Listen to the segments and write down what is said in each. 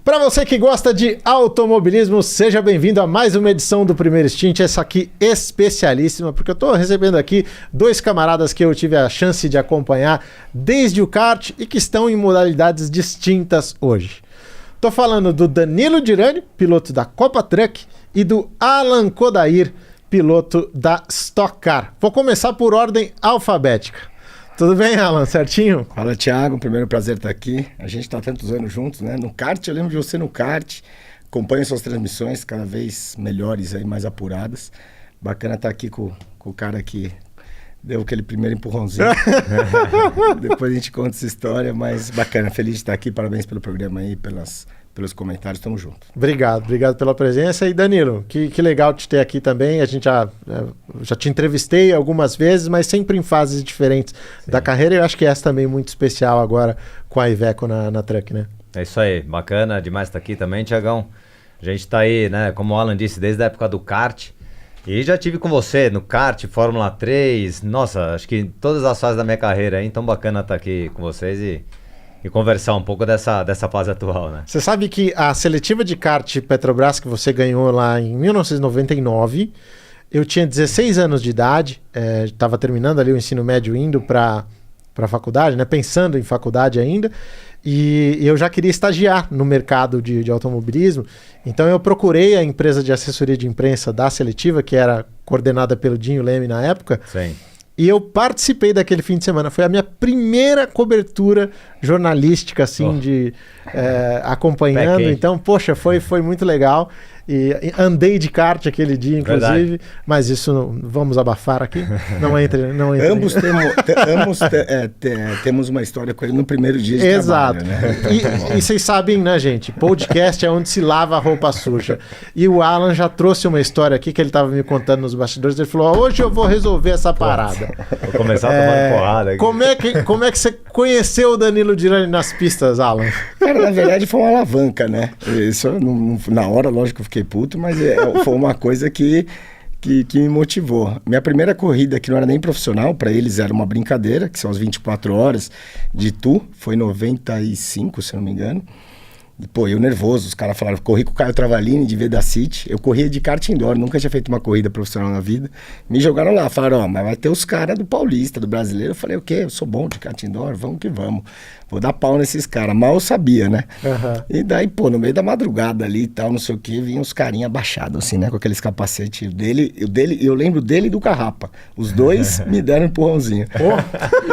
Para você que gosta de automobilismo, seja bem-vindo a mais uma edição do Primeiro Stint, essa aqui especialíssima, porque eu estou recebendo aqui dois camaradas que eu tive a chance de acompanhar desde o kart e que estão em modalidades distintas hoje. Estou falando do Danilo Dirani, piloto da Copa Truck, e do Alan Kodair, piloto da Stock Car. Vou começar por ordem alfabética. Tudo bem, Alan? Certinho? Fala, Thiago. Primeiro prazer estar aqui. A gente está há tantos anos juntos, né? No kart, eu lembro de você no kart. Acompanho suas transmissões cada vez melhores, aí, mais apuradas. Bacana estar aqui com o cara que deu aquele primeiro empurrãozinho. Depois a gente conta essa história, mas bacana. Feliz de estar aqui. Parabéns pelo programa aí, pelos comentários. Tamo junto. Obrigado pela presença. E Danilo, que legal te ter aqui também. A gente já te entrevistei algumas vezes, mas sempre em fases diferentes da carreira. Eu acho que essa também é muito especial agora com a Iveco na Truck, né? É isso aí, bacana demais estar aqui também, Thiagão. A gente tá aí, né, como o Alan disse, desde a época do kart. E já tive com você no kart, Fórmula 3. Nossa, acho que em todas as fases da minha carreira aí. Então bacana estar aqui com vocês e conversar um pouco dessa fase atual, né? Você sabe que a seletiva de kart Petrobras que você ganhou lá em 1999, eu tinha 16 anos de idade, estava terminando ali o ensino médio, indo para a faculdade, né? Pensando em faculdade ainda, e eu já queria estagiar no mercado de automobilismo, então eu procurei a empresa de assessoria de imprensa da seletiva, que era coordenada pelo Dinho Leme na época. Sim. E eu participei daquele fim de semana. Foi a minha primeira cobertura jornalística, assim, acompanhando. Então, poxa, foi muito legal. E andei de kart aquele dia, inclusive. Verdade. Mas isso, vamos abafar aqui. Não entre. Ambos temos uma história com ele no primeiro dia de Exato. trabalho, né? E vocês sabem, né, gente? Podcast é onde se lava a roupa suja. E o Alan já trouxe uma história aqui que ele estava me contando nos bastidores. Ele falou, hoje eu vou resolver essa parada. Vou começar a tomar porrada aqui. Como é que você conheceu o Danilo Dirani nas pistas, Alan? Cara, na verdade foi uma alavanca, né? Isso, na hora, lógico, eu fiquei puto, mas foi uma coisa que me motivou. Minha primeira corrida, que não era nem profissional, para eles era uma brincadeira, que são as 24 horas de Tu, foi em 95, se não me engano. Pô, eu nervoso, os caras falaram, corri com o Caio Travalini de Veda City, eu corria de kart indoor, nunca tinha feito uma corrida profissional na vida, me jogaram lá, falaram, mas vai ter os caras do Paulista, do Brasileiro. Eu falei, o quê? Eu sou bom de kart indoor, vamos que vamos, vou dar pau nesses caras. Mal eu sabia, né? Uhum. E daí, pô, no meio da madrugada ali e tal, não sei o que, vinham os carinha abaixados assim, né, com aqueles capacetes eu lembro dele e do Carrapa, os dois me deram um empurrãozinho.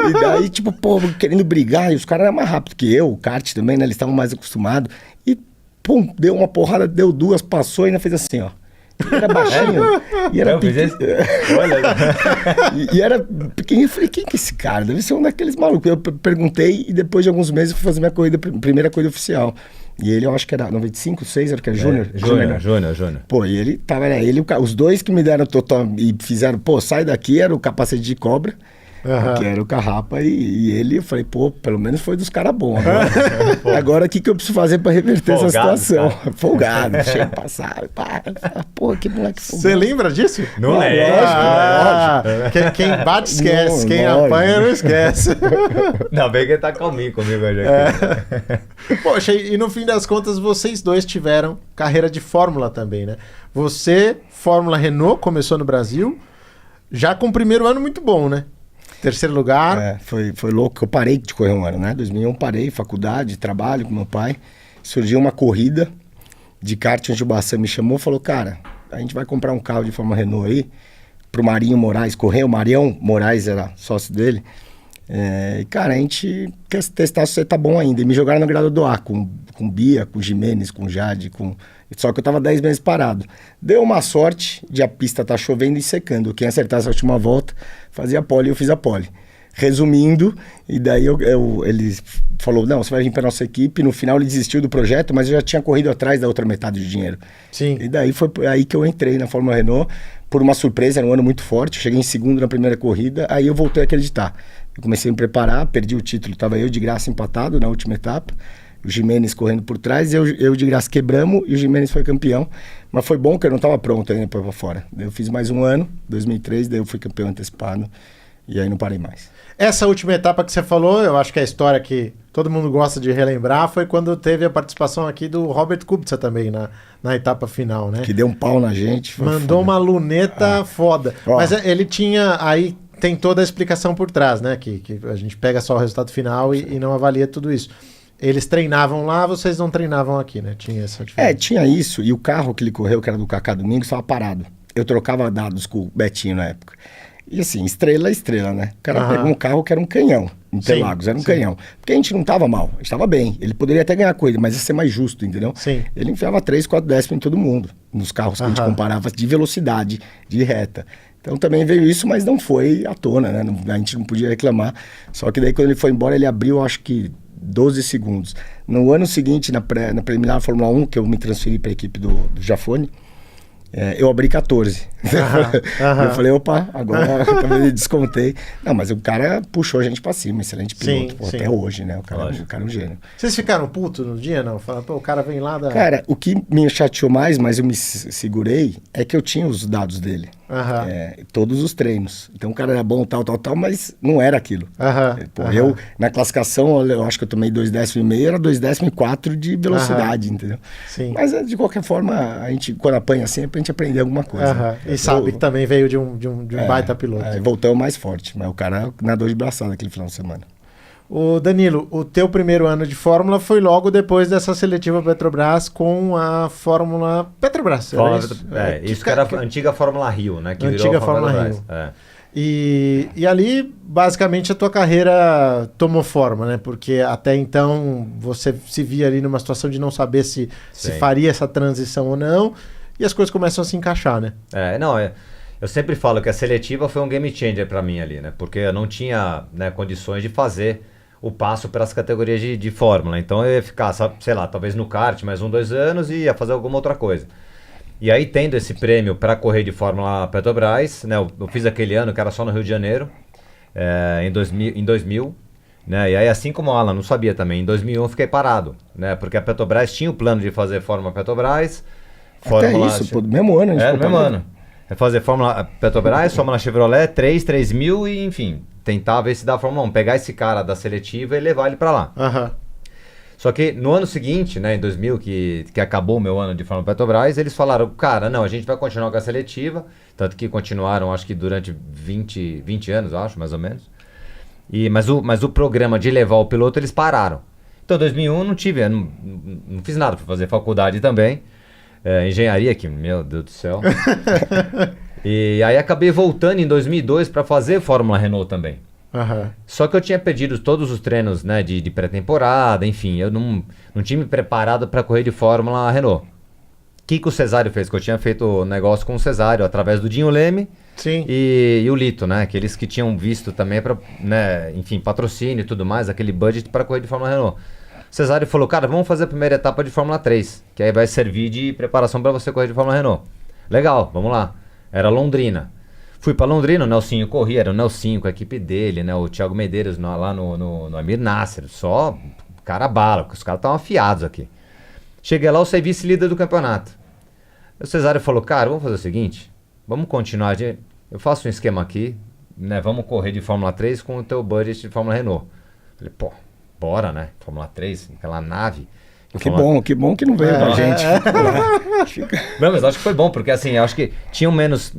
E daí, tipo, pô, querendo brigar, e os caras eram mais rápidos que eu, o kart também, né, eles estavam mais acostumados. E, pum, deu uma porrada, deu duas, passou e ainda fez assim, ó. E era baixinho. E era pequeno. Olha. E era pequenininho. Eu falei, quem que é esse cara? Deve ser um daqueles malucos. Eu perguntei e depois de alguns meses eu fui fazer minha primeira corrida oficial. E ele, eu acho que era 95, 6, era que era Júnior. Júnior. Pô, e ele tava, os dois que me deram total e fizeram, pô, sai daqui, era o capacete de cobra. Uhum. Que era o Carrapa e ele, eu falei, pô, pelo menos foi dos caras bons. Agora o que eu preciso fazer pra reverter essa situação? Cara. Folgado, cheio de passado. Pô, que moleque folgado. Você lembra disso? Não lembro. Lógico. Quem bate esquece, não, quem apanha não esquece. Ainda bem que ele tá calminho comigo hoje aqui. Poxa, e no fim das contas vocês dois tiveram carreira de Fórmula também, né? Você, Fórmula Renault, começou no Brasil, já com o primeiro ano muito bom, né? Terceiro lugar. Foi louco, eu parei de correr um ano, né? 2001 parei, faculdade, trabalho com meu pai. Surgiu uma corrida de kart onde o Bassan me chamou e falou, cara, a gente vai comprar um carro de Fórmula Renault aí, pro Marinho Moraes correr. O Marião Moraes era sócio dele. E, cara, a gente quer testar se você tá bom ainda. E me jogaram no grado do A, com Bia, com Jimenez, com Jade, Só que eu tava 10 meses parado. Deu uma sorte de a pista tá chovendo e secando. Quem acertasse a última volta fazia pole e eu fiz a pole. Resumindo, e daí ele falou, não, você vai vir pra nossa equipe. No final ele desistiu do projeto, mas eu já tinha corrido atrás da outra metade do dinheiro. Sim. E daí foi aí que eu entrei na Fórmula Renault. Por uma surpresa, era um ano muito forte. Eu cheguei em segundo na primeira corrida, aí eu voltei a acreditar. Eu comecei a me preparar, perdi o título, tava eu de graça empatado na última etapa. O Jimenez correndo por trás, eu de graça quebramos e o Jimenez foi campeão. Mas foi bom que eu não estava pronto ainda para fora. Daí eu fiz mais um ano, 2003, daí eu fui campeão antecipado E aí não parei mais. Essa última etapa que você falou, eu acho que é a história que todo mundo gosta de relembrar, foi quando teve a participação aqui do Robert Kubica também na etapa final, né? Que deu um pau na gente. Mandou uma luneta foda. Ó. Mas ele tinha... Aí tem toda a explicação por trás, né? Que a gente pega só o resultado final e não avalia tudo isso. Eles treinavam lá, vocês não treinavam aqui, né? Tinha essa diferença. Tinha isso. E o carro que ele correu, que era do Kaká Domingos, estava parado. Eu trocava dados com o Betinho na época. E assim, estrela é estrela, né? O cara pegou um carro que era um canhão. Interlagos, era um canhão. Porque a gente não tava mal, a gente tava bem. Ele poderia até ganhar corrida, mas ia ser mais justo, entendeu? Sim. Ele enfiava 3, 4 décimos em todo mundo. Nos carros que a gente comparava de velocidade, de reta. Então também veio isso, mas não foi à tona, né? A gente não podia reclamar. Só que daí quando ele foi embora, ele abriu, acho que 12 segundos. No ano seguinte, na preliminar Fórmula 1, que eu me transferi para a equipe do Jafone, eu abri 14. Eu falei, opa, agora eu também descontei. Não, mas o cara puxou a gente pra cima, excelente piloto. Sim, pô, sim. até hoje, né? O cara é um gênio. Vocês ficaram putos no dia, não? Falaram, pô, o cara vem lá da... Cara, o que me chateou mais, mas eu me segurei, é que eu tinha os dados dele. Todos os treinos. Então o cara era bom, tal, mas não era aquilo. Eu, na classificação, eu acho que eu tomei 2,5 décimos, era 2,4 décimos de velocidade, entendeu? Sim. Mas de qualquer forma, a gente, quando apanha assim, é pra gente aprender alguma coisa. E sabe que também veio de um baita piloto. Voltamos mais forte, mas o cara nadou de braçada aquele final de semana. O Danilo, o teu primeiro ano de Fórmula foi logo depois dessa seletiva Petrobras com a Fórmula Petrobras. Isso que era a antiga Fórmula Rio, né? Que antiga virou a Fórmula Petrobras. Rio. E ali, basicamente, a tua carreira tomou forma, né? Porque até então você se via ali numa situação de não saber se faria essa transição ou não, e as coisas começam a se encaixar, né? Eu sempre falo que a seletiva foi um game changer para mim ali, né? Porque eu não tinha, né, condições de fazer o passo para as categorias de Fórmula. Então eu ia ficar, sei lá, talvez no kart mais 1, 2 anos e ia fazer alguma outra coisa. E aí, tendo esse prêmio para correr de Fórmula Petrobras, né? Eu fiz aquele ano que era só no Rio de Janeiro, em 2000, né? E aí, assim como o Alan não sabia também, em 2001 eu fiquei parado, né? Porque a Petrobras tinha o plano de fazer Fórmula Petrobras. Fórmula... Até isso, pô, do mesmo ano. No mesmo ano. Fazer Fórmula Petrobras, Fórmula Chevrolet, 3000 e, enfim, tentar ver se dá a Fórmula 1. Pegar esse cara da seletiva e levar ele para lá. Só que no ano seguinte, né, em 2000, que acabou o meu ano de Fórmula Petrobras, eles falaram, cara, não, a gente vai continuar com a seletiva, tanto que continuaram, acho que durante 20 anos, acho, mais ou menos. Mas o programa de levar o piloto, eles pararam. Então, em 2001, não fiz nada para fazer faculdade também. Engenharia aqui, meu Deus do céu. E aí acabei voltando em 2002 para fazer Fórmula Renault também. Só que eu tinha perdido todos os treinos, né, de pré-temporada, enfim, eu não tinha me preparado para correr de Fórmula Renault. O que o Cesário fez? Que eu tinha feito negócio com o Cesário através do Dinho Leme e o Lito, né? Aqueles que tinham visto também para, né, enfim, patrocínio e tudo mais, aquele budget para correr de Fórmula Renault. O Cesário falou, cara, vamos fazer a primeira etapa de Fórmula 3, que aí vai servir de preparação para você correr de Fórmula Renault. Legal, vamos lá. Era Londrina. Fui para Londrina, o Nelsinho corria, era o Nelsinho com a equipe dele, né? O Thiago Medeiros lá no Amir Nasser, só cara bala, porque os caras estavam afiados aqui. Cheguei lá, eu saí vice-líder do campeonato. O Cesário falou, cara, vamos fazer o seguinte, vamos continuar, eu faço um esquema aqui, né? Vamos correr de Fórmula 3 com o teu budget de Fórmula Renault. Falei, pô, bora, né? Fórmula 3, aquela nave. Que bom que não veio pra gente. Não, mas acho que foi bom, porque assim, eu acho que tinham menos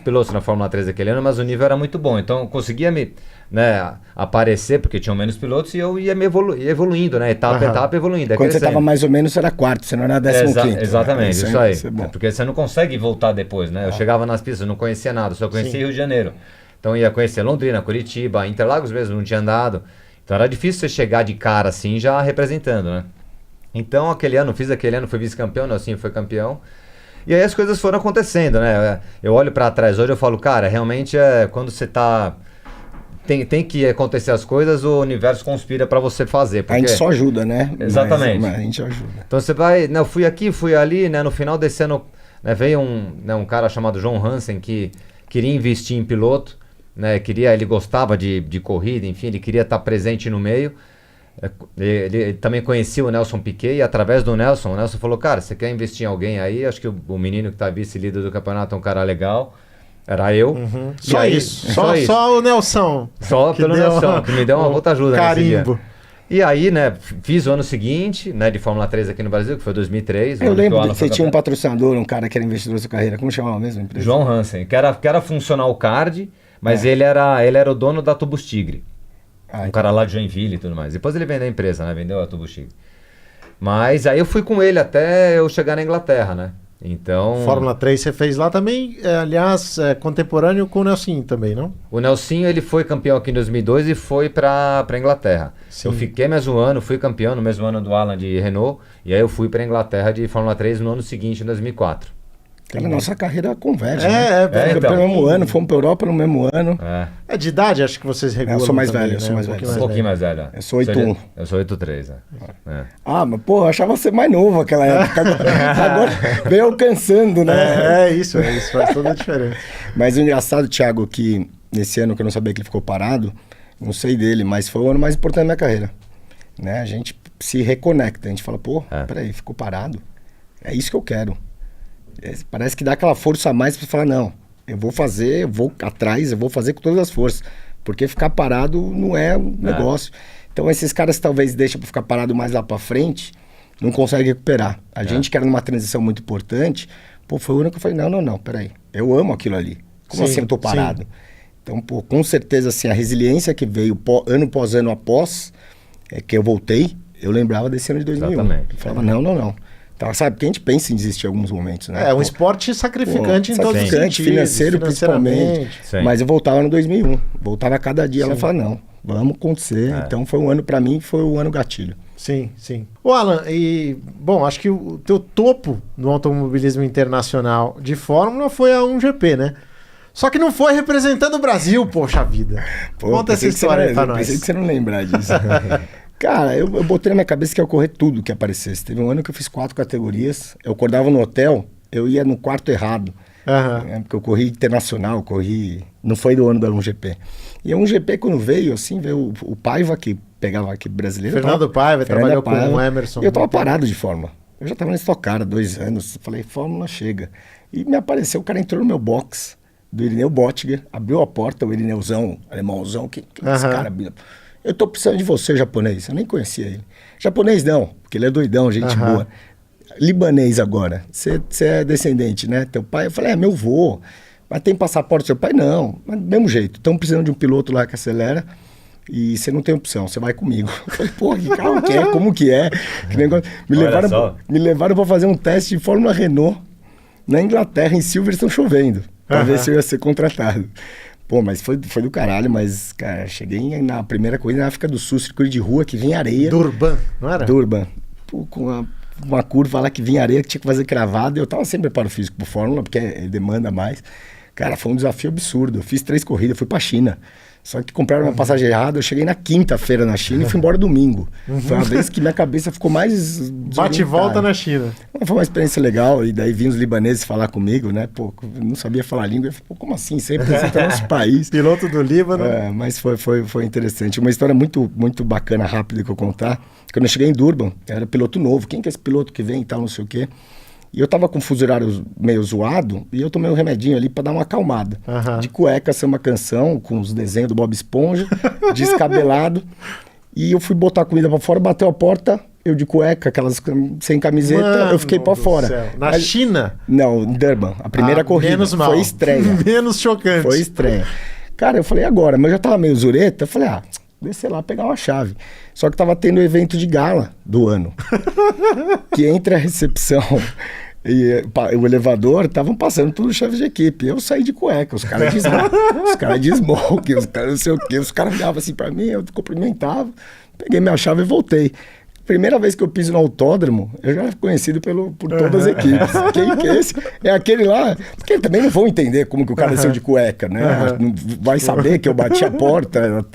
pilotos na Fórmula 3 daquele ano, mas o nível era muito bom. Então eu conseguia aparecer, porque tinham menos pilotos, e eu ia evoluindo, né? Etapa a etapa evoluindo. Quando você estava mais ou menos, era quarto, você não era 15º. Exatamente, isso aí. Porque você não consegue voltar depois, né? Eu chegava nas pistas, não conhecia nada, só conhecia Rio de Janeiro. Então ia conhecer Londrina, Curitiba, Interlagos mesmo, não tinha andado. Então era difícil você chegar de cara assim, já representando, né? Então, fui vice-campeão, Nelsinho foi campeão. E aí as coisas foram acontecendo, né? Eu olho pra trás hoje e falo, cara, realmente quando você tá... Tem que acontecer as coisas, o universo conspira pra você fazer. Porque... A gente só ajuda, né? Exatamente. Mas a gente ajuda. Então você vai... Né, eu fui aqui, fui ali, né? No final desse ano, né, veio um cara chamado João Hansen que queria investir em piloto, né? Ele gostava de corrida, enfim, ele queria estar presente no meio. Ele também conhecia o Nelson Piquet e através do Nelson, o Nelson falou, cara, você quer investir em alguém aí? Acho que o menino que tá vice-líder do campeonato é um cara legal. Era eu. E Só aí, isso. Só o Nelson. Só que pelo deu Nelson, que me deu uma puta ajuda nesse dia. Carimbo. E aí, né, fiz o ano seguinte, né, de Fórmula 3 aqui no Brasil, que foi 2003. Eu lembro que você foi tinha um patrocinador, um cara que era investidor da sua carreira. Como chamava mesmo a empresa? João Hansen, que era funcional card, mas ele era o dono da Tubos Tigre. Um cara lá de Joinville e tudo mais. Depois ele vendeu a empresa, né, vendeu a Tubos Tigre. Mas aí eu fui com ele até eu chegar na Inglaterra, né. Então... Fórmula 3 você fez lá também, aliás, contemporâneo com o Nelsinho também, não? O Nelsinho, ele foi campeão aqui em 2002 e foi pra Inglaterra. Sim. Eu fiquei mesmo ano, fui campeão no mesmo ano do Alan de Renault, e aí eu fui pra Inglaterra de Fórmula 3 no ano seguinte, em 2004. Cara, nossa carreira converge, então. Pelo mesmo ano, fomos pra Europa no mesmo ano. É de idade, acho que vocês regulam. Eu sou mais também, velho, eu sou mais velho. Um pouquinho mais velho. Eu sou 8'1". Eu sou 8'3", é. Ah, mas pô, eu achava você mais novo naquela época. Agora veio alcançando, né? Isso faz toda a diferença. Mas o engraçado, Thiago, que nesse ano que eu não sabia que ele ficou parado, não sei dele, mas foi o ano mais importante da minha carreira. Né? A gente se reconecta, a gente fala, pô, peraí, ficou parado? É isso que eu quero. Parece que dá aquela força a mais pra falar, não, eu vou fazer, eu vou atrás, eu vou fazer com todas as forças. Porque ficar parado não é um negócio. Então esses caras que talvez deixam pra ficar parado mais lá pra frente, não conseguem recuperar. A gente que era numa transição muito importante, pô, foi o ano que eu falei, não, peraí, eu amo aquilo ali. Como assim eu tô parado? Sim. Então, pô, com certeza, assim, a resiliência que veio ano após ano após, que eu voltei, eu lembrava desse ano de 2001. Exatamente. Eu falava, não. Então, sabe, porque a gente pensa em desistir em alguns momentos, né? É um esporte sacrificante em todos os sentidos. Financeiro principalmente. Sim. Mas eu voltava no 2001. Voltava a cada dia, ela falava, não, vamos acontecer. Então foi um ano, pra mim, foi o ano gatilho. Sim. Ô Alan, bom, acho que o teu topo no automobilismo internacional de Fórmula foi a 1GP, né? Só que não foi representando o Brasil, poxa vida. Conta essa história aí pra nós. Pensei que você não lembrar disso. Cara, eu botei na minha cabeça que ia correr tudo que aparecesse. Teve um ano que eu fiz 4 categorias. Eu acordava no hotel, eu ia no quarto errado. Porque eu corri internacional, não foi do ano da 1GP. E a 1GP, quando veio, assim, veio o Paiva, que pegava aqui brasileiro. Fernando Paiva, trabalhou com o Emerson. E eu tava parado de Fórmula. Eu já tava na Stock Car há 2 anos. Falei, Fórmula chega. E me apareceu, o cara entrou no meu box, do Irineu Bottiger, abriu a porta, o Irineuzão, alemãozão, que esse cara... Eu tô precisando de você, japonês. Eu nem conhecia ele. Japonês não, porque ele é doidão, gente boa. Libanês agora. Você é descendente, né? Teu pai, eu falei, meu vô. Mas tem passaporte? Seu pai, não. Mas do mesmo jeito. Estão precisando de um piloto lá que acelera e você não tem opção, você vai comigo. Eu falei, pô, que carro que é? Como que é? Que negócio... Me levaram pra fazer um teste de Fórmula Renault na Inglaterra, em Silverstone, chovendo. Pra ver se eu ia ser contratado. Pô, mas foi do caralho, mas, cara, cheguei na primeira corrida na África do Sul, circuito de rua, que vinha areia. Durban, não era? Durban. Pô, com uma curva lá que vinha areia, que tinha que fazer cravada. Eu tava sem preparo físico pro Fórmula, porque demanda mais. Cara, foi um desafio absurdo. Eu fiz 3 corridas, fui pra China. Só que compraram uma passagem errada, eu cheguei na quinta-feira na China e fui embora domingo. Foi uma vez que minha cabeça ficou mais... Bate e volta na China. Foi uma experiência legal, e daí vinham os libaneses falar comigo, né? Pô, eu não sabia falar língua. Eu falei, pô, como assim? Você representa nosso país. Piloto do Líbano. Mas foi interessante. Uma história muito, muito bacana, rápida que eu contar. Quando eu cheguei em Durban, eu era piloto novo. Quem que é esse piloto que vem e tal, não sei o quê. E eu tava com o fuso horário meio zoado, e eu tomei um remedinho ali pra dar uma acalmada. De cueca, samba canção, com os desenhos do Bob Esponja, descabelado. E eu fui botar a comida pra fora, bateu a porta, eu de cueca, aquelas sem camiseta, eu fiquei pra fora. Céu. Na China? Não, em Durban. A primeira corrida. Menos mal. Foi estreia. Menos chocante. Foi estreia. Cara, eu falei, agora? Mas eu já tava meio zureta, eu falei, descer lá, pegar uma chave. Só que tava tendo o evento de gala do ano. Que entre a recepção e o elevador, estavam passando todos os chefes de equipe. Eu saí de cueca, os caras de smoke, os caras não sei o quê. Os caras olhavam assim pra mim, eu cumprimentava, peguei minha chave e voltei. Primeira vez que eu piso no autódromo, eu já era conhecido por todas as equipes. Quem que é esse? É aquele lá. Porque também não vão entender como que o cara desceu de cueca, né? Não vai saber que eu bati a porta.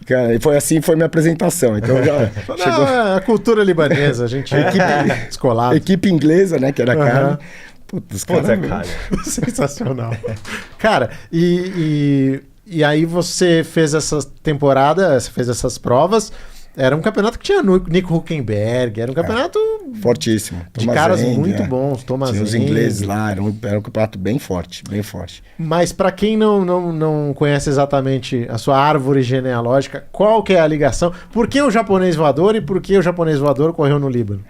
Cara, e foi assim, foi minha apresentação. Então já chegou... a cultura libanesa, a gente... Equipe descolada. Equipe inglesa, né? Que era cara. Putz, cara. Sensacional. Cara, e aí você fez essa temporada, você fez essas provas... Era um campeonato que tinha Nico Hülkenberg, era um campeonato fortíssimo. de caras muito bons, Thomas Tinha os Eng. ingleses lá, era um campeonato bem forte, bem forte. Mas para quem não conhece exatamente a sua árvore genealógica, qual que é a ligação? Por que o japonês voador e por que o japonês voador correu no Líbano?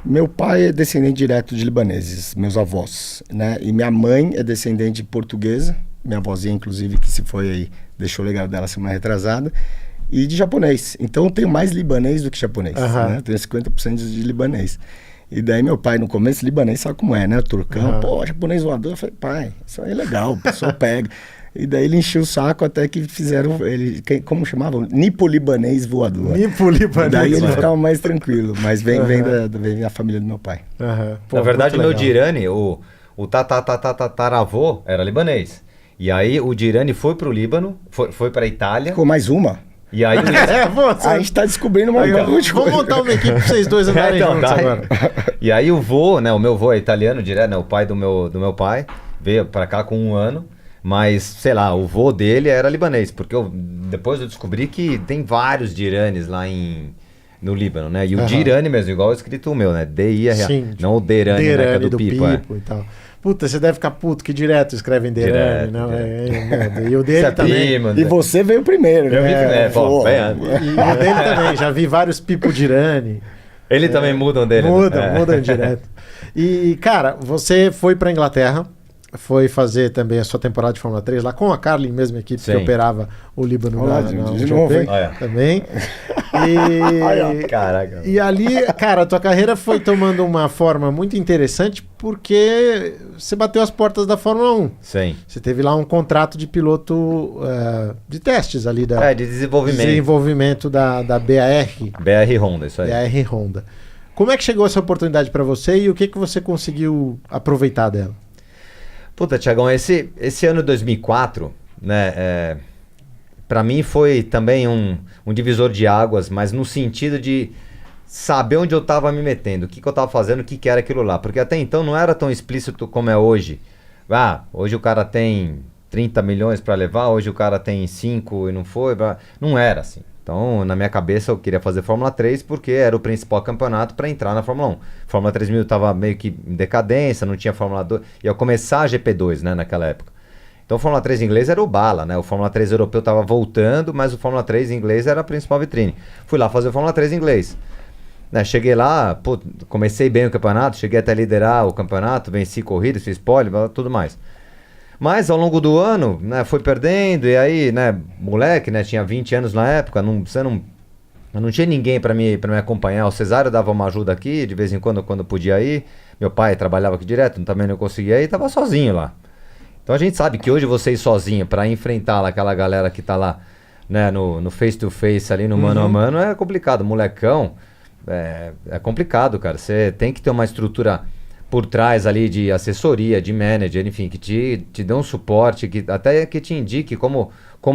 Meu pai é descendente direto de libaneses, meus avós, né? E minha mãe é descendente portuguesa, minha avózinha, inclusive, que se foi aí, deixou o legado dela semana retrasada, e de japonês. Então eu tenho mais libanês do que japonês, né? Eu tenho 50% de libanês. E daí meu pai, no começo, libanês, sabe como é, né? Turcão, pô, japonês voador. Eu falei, pai, isso aí é legal, o pessoal pega. E daí ele encheu o saco até que fizeram, como chamavam? Nipo-libanês voador. Nipo-libanês. Daí ele ficava mais tranquilo, mas vem da família do meu pai. Pô, na verdade, muito meu legal. Dirani, o tataravô era libanês. E aí o Dirani foi pro Líbano, foi pra Itália. Ficou mais uma. E aí A gente tá descobrindo uma Vamos montar uma equipe pra vocês dois andarem então, juntos tá. agora. E aí o vô, né, o meu vô é italiano direto, né, o pai do meu pai, veio pra cá com 1 ano, mas, sei lá, o vô dele era libanês, porque depois eu descobri que tem vários Diranes lá no Líbano, né, e o Dirani mesmo, igual escrito o meu, né, D-I-R-A, não o Derani, né, que é do Pipo, e tal. Puta, você deve ficar puto que direto escrevem Derani, Direto, não? direto. E o dele Você também. prima, E você veio primeiro, Eu vim primeiro, pô, bem antes. E o dele também, já vi vários Pipo Dirani. Ele também mudam dele. Mudam direto. E, cara, você foi pra Inglaterra, foi fazer também a sua temporada de Fórmula 3 lá com a Carlin, mesma equipe que operava o Líbano Olá, na de GP, novo, hein? também. Caraca. E ali, cara, a tua carreira foi tomando uma forma muito interessante porque você bateu as portas da Fórmula 1. Sim. Você teve lá um contrato de piloto de testes ali de desenvolvimento da BAR. BR Honda, isso aí. BAR Honda. Como é que chegou essa oportunidade para você e o que você conseguiu aproveitar dela? Puta, Thiagão, esse ano de 2004, né, para mim foi também um divisor de águas, mas no sentido de saber onde eu tava me metendo, o que eu tava fazendo, o que era aquilo lá. Porque até então não era tão explícito como é hoje. Hoje o cara tem 30 milhões para levar, hoje o cara tem 5 e não foi. Não era assim. Então, na minha cabeça, eu queria fazer Fórmula 3 porque era o principal campeonato para entrar na Fórmula 1. Fórmula 3000 estava meio que em decadência, não tinha Fórmula 2. Ia começar a GP2, né, naquela época. Então, o Fórmula 3 inglês era o bala, né? O Fórmula 3 europeu estava voltando, mas o Fórmula 3 inglês era a principal vitrine. Fui lá fazer o Fórmula 3 inglês. Né, cheguei lá, comecei bem o campeonato, cheguei até liderar o campeonato, venci corridas, fiz pole, tudo mais. Mas ao longo do ano, né, foi perdendo, e aí, né, moleque, né, tinha 20 anos na época, não tinha ninguém para me acompanhar. O Cesário dava uma ajuda aqui, de vez em quando podia ir. Meu pai trabalhava aqui direto, também não conseguia ir, tava sozinho lá. Então a gente sabe que hoje você ir sozinho para enfrentar aquela galera que tá lá, né, no face to face ali, no mano a mano, é complicado. Molecão, é complicado, cara. Você tem que ter uma estrutura por trás ali de assessoria, de manager, enfim, que te dê um suporte, até que te indique como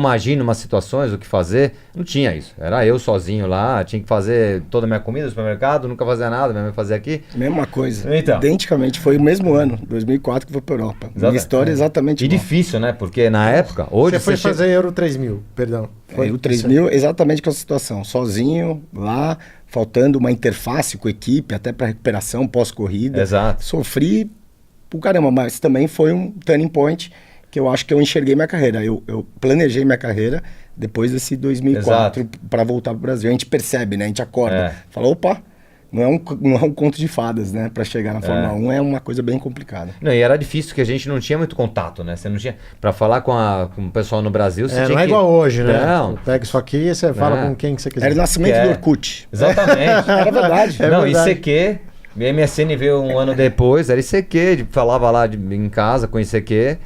agir em umas situações, o que fazer. Não tinha isso. Era eu sozinho lá, tinha que fazer toda a minha comida no supermercado, nunca fazia nada, minha mãe fazia aqui. Mesma coisa. Então. Identicamente, foi o mesmo ano, 2004, que foi pra Europa. Minha história é exatamente E igual. difícil, né? Porque na época, hoje Você foi fazer Euro 3000, perdão. Foi o 3000, exatamente com essa situação. Sozinho, lá, faltando uma interface com a equipe, até para recuperação pós-corrida. Exato. Sofri por caramba, mas também foi um turning point que eu acho que eu enxerguei minha carreira. Eu planejei minha carreira depois desse 2004 para voltar para o Brasil. A gente percebe, né? A gente acorda. Fala, opa, não é um conto de fadas, né? Para chegar na Fórmula 1 é uma coisa bem complicada. Não, e era difícil porque a gente não tinha muito contato, né? Você não tinha... Para falar com o pessoal no Brasil, você tinha não é igual hoje, né? Não. Pega isso aqui e você fala com quem que você quiser. Era o nascimento do Orkut. Exatamente. Era verdade. Não, ICQ... MSN veio um ano depois, era ICQ, falava lá em casa com ICQ,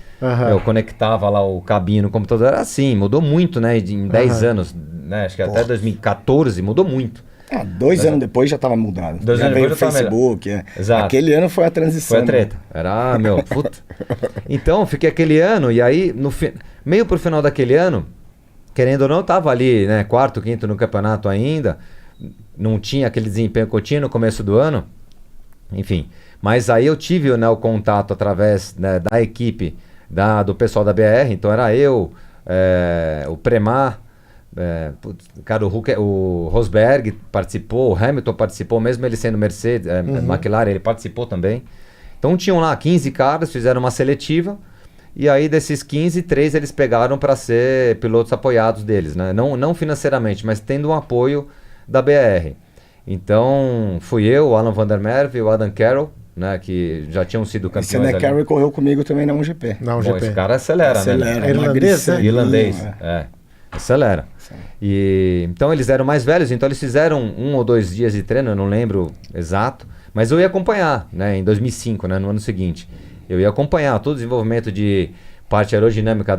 eu conectava lá o cabinho no computador, era assim, mudou muito, né, em 10 anos, né, acho que até 2014 mudou muito. 2 anos depois já estava mudado. 2 já anos veio o depois Facebook. Exato. Aquele ano foi a transição. Foi a treta. Era, puta. Então, fiquei aquele ano, e aí, meio pro final daquele ano, querendo ou não, tava ali, né, 4º, 5º no campeonato ainda, não tinha aquele desempenho que eu tinha no começo do ano. Enfim, mas aí eu tive, né, o contato através, né, da equipe do pessoal da BR, então era eu, o Premar, Cara, o Rosberg participou, o Hamilton participou, mesmo ele sendo Mercedes, McLaren, ele participou também. Então tinham lá 15 caras, fizeram uma seletiva, e aí desses 15, 3 eles pegaram para ser pilotos apoiados deles, né? Não financeiramente, mas tendo um apoio da BR. Então fui eu, o Alan Van der Merwe e o Adam Carroll, né, que já tinham sido campeões. Esse Adam Carroll correu comigo também na 1GP. Bom, esse cara acelera, né? Irlandês, né? Irlandês, acelera. E, então eles eram mais velhos, então eles fizeram 1 ou 2 dias de treino, eu não lembro exato, mas eu ia acompanhar, né, em 2005, né, no ano seguinte. Eu ia acompanhar todo o desenvolvimento de parte aerodinâmica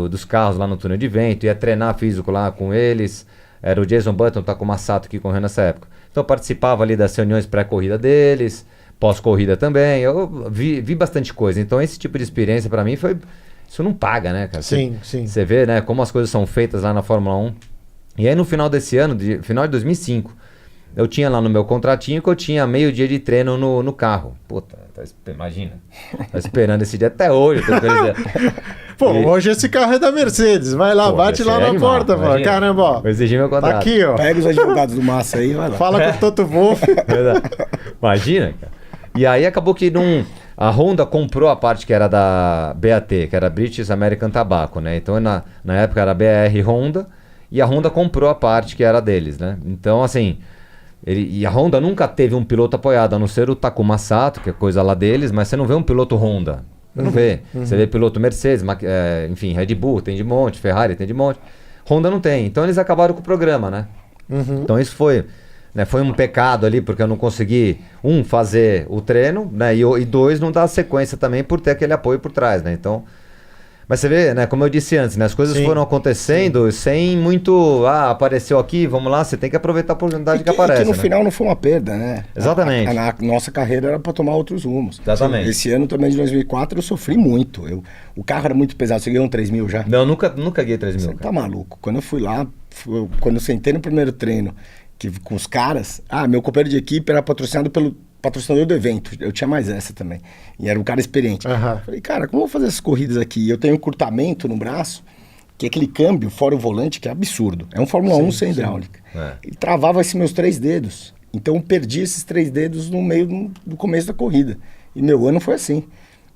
dos carros lá no túnel de vento, ia treinar físico lá com eles. Era o Jason Button, Takuma Sato que correu nessa época. Então eu participava ali das reuniões pré-corrida deles, pós-corrida também. Eu vi bastante coisa. Então esse tipo de experiência para mim foi... Isso não paga, né, cara? Sim. Você vê, né, como as coisas são feitas lá na Fórmula 1. E aí no final desse ano, final de 2005, eu tinha lá no meu contratinho que eu tinha meio dia de treino no carro. Puta, imagina. Tá esperando esse dia até hoje. Pô, hoje esse carro é da Mercedes. Vai lá, bate lá na porta, mano. Caramba, ó. Vou exigir meu contrato. Tá aqui, ó. Pega os advogados do Massa aí, vai lá. Fala com o Toto Wolff. Imagina, cara. E aí acabou que a Honda comprou a parte que era da BAT, que era British American Tobacco, né? Então na época era BR Honda, e a Honda comprou a parte que era deles, né? Então assim, e a Honda nunca teve um piloto apoiado, a não ser o Takuma Sato, que é coisa lá deles, mas você não vê um piloto Honda. Não vê. Você vê piloto Mercedes, enfim, Red Bull tem de monte, Ferrari tem de monte. Honda não tem. Então eles acabaram com o programa, né? Então isso foi um pecado ali, porque eu não consegui, fazer o treino, né? E 2, não dar sequência também por ter aquele apoio por trás, né? Então, mas você vê, né? Como eu disse antes, né? As coisas foram acontecendo sem muito, apareceu aqui, vamos lá, você tem que aproveitar a oportunidade que aparece. Que no final não foi uma perda, né? Exatamente. A nossa carreira era para tomar outros rumos. Exatamente. Esse ano também de 2004 eu sofri muito. O carro era muito pesado. Você ganhou um 3.000 já? Não, nunca ganhei 3.000. Você tá maluco. Quando eu fui lá, quando eu sentei no primeiro treino, com os caras, meu companheiro de equipe era patrocinado pelo patrocinador do evento. Eu tinha mais essa também. E era um cara experiente. Falei, cara, como eu vou fazer essas corridas aqui? Eu tenho um encurtamento no braço, que é aquele câmbio fora o volante, que é absurdo. É um Fórmula 1 sem hidráulica. E travava esses meus 3 dedos. Então eu perdi esses 3 dedos no meio do começo da corrida. E meu ano foi assim.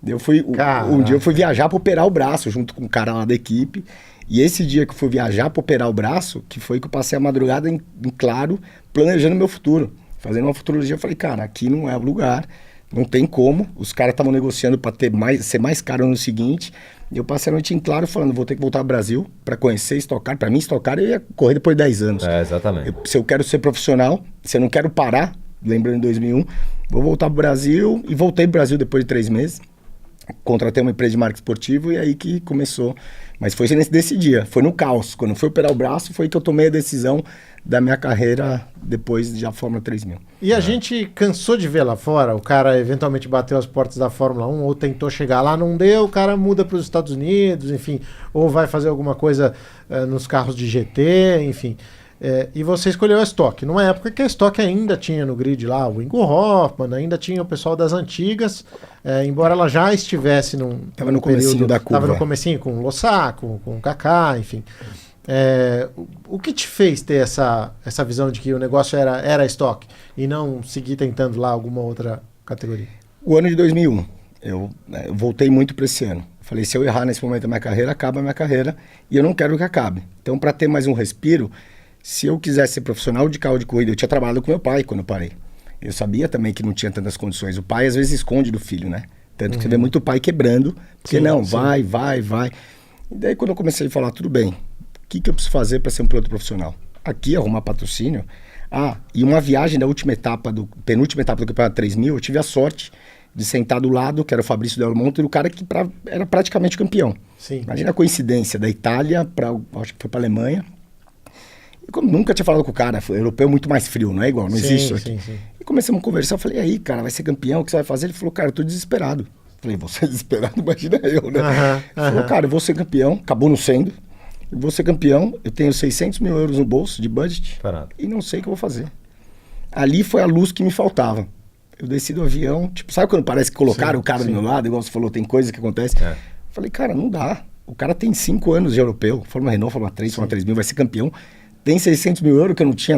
Um dia eu fui viajar para operar o braço, junto com um cara lá da equipe. E esse dia que eu fui viajar para operar o braço, que foi que eu passei a madrugada em claro, planejando meu futuro. Fazendo uma futurologia, eu falei, cara, aqui não é o lugar, não tem como. Os caras estavam negociando para ser mais caro no seguinte. E eu passei a noite em claro falando, vou ter que voltar ao Brasil para conhecer Stock Car. Para mim, Stock Car eu ia correr depois de 10 anos. Exatamente. Se eu quero ser profissional, se eu não quero parar, lembrando em 2001, vou voltar pro Brasil. E voltei pro Brasil depois de 3 meses. Contratei uma empresa de marketing esportivo e aí que começou. Mas foi nesse dia, foi no caos. Quando eu fui operar o braço, foi que eu tomei a decisão da minha carreira depois da Fórmula 3000. E a gente cansou de ver lá fora, o cara eventualmente bateu as portas da Fórmula 1 ou tentou chegar lá, não deu, o cara muda para os Estados Unidos, enfim, ou vai fazer alguma coisa nos carros de GT, enfim. E você escolheu a Stock, numa época que a Stock ainda tinha no grid lá o Ingo Hoffmann, ainda tinha o pessoal das antigas, embora ela já estivesse Tava no comecinho da curva. Estava no comecinho com o Lossaco, com o Kaká, enfim. O que te fez ter essa visão de que o negócio era Stock e não seguir tentando lá alguma outra categoria? O ano de 2001, eu voltei muito para esse ano. Falei, se eu errar nesse momento da minha carreira, acaba a minha carreira e eu não quero que acabe. Então, para ter mais um respiro, se eu quisesse ser profissional de carro de corrida, eu tinha trabalhado com meu pai quando eu parei. Eu sabia também que não tinha tantas condições. O pai às vezes esconde do filho, né? Tanto que você vê muito pai quebrando, porque vai. E daí quando eu comecei a falar, tudo bem, o que eu preciso fazer para ser um piloto profissional? Aqui, arrumar patrocínio. E uma viagem da penúltima etapa do Campeonato 3000, eu tive a sorte de sentar do lado, que era o Fabrício Del Monte, o cara que era praticamente campeão. Sim. Imagina a coincidência, da Itália, acho que foi para a Alemanha. E como nunca tinha falado com o cara, o europeu é muito mais frio, não é igual, não existe isso aqui. Sim. E começamos a conversar, eu falei, aí, cara, vai ser campeão, o que você vai fazer? Ele falou, cara, eu tô desesperado. Eu falei, você é desesperado? Imagina eu, né? Ele falou, cara, eu vou ser campeão, acabou não sendo, eu vou ser campeão, eu tenho 600 mil euros no bolso de budget e não sei o que eu vou fazer. Ali foi a luz que me faltava. Eu desci do avião, tipo, sabe quando parece que colocaram o cara do meu lado, igual você falou, tem coisa que acontece? Falei, cara, não dá. o cara tem 5 anos de europeu, Fórmula Renault, Fórmula 3, Fórmula 3000, vai ser campeão, tem 600 mil euros, que eu não tinha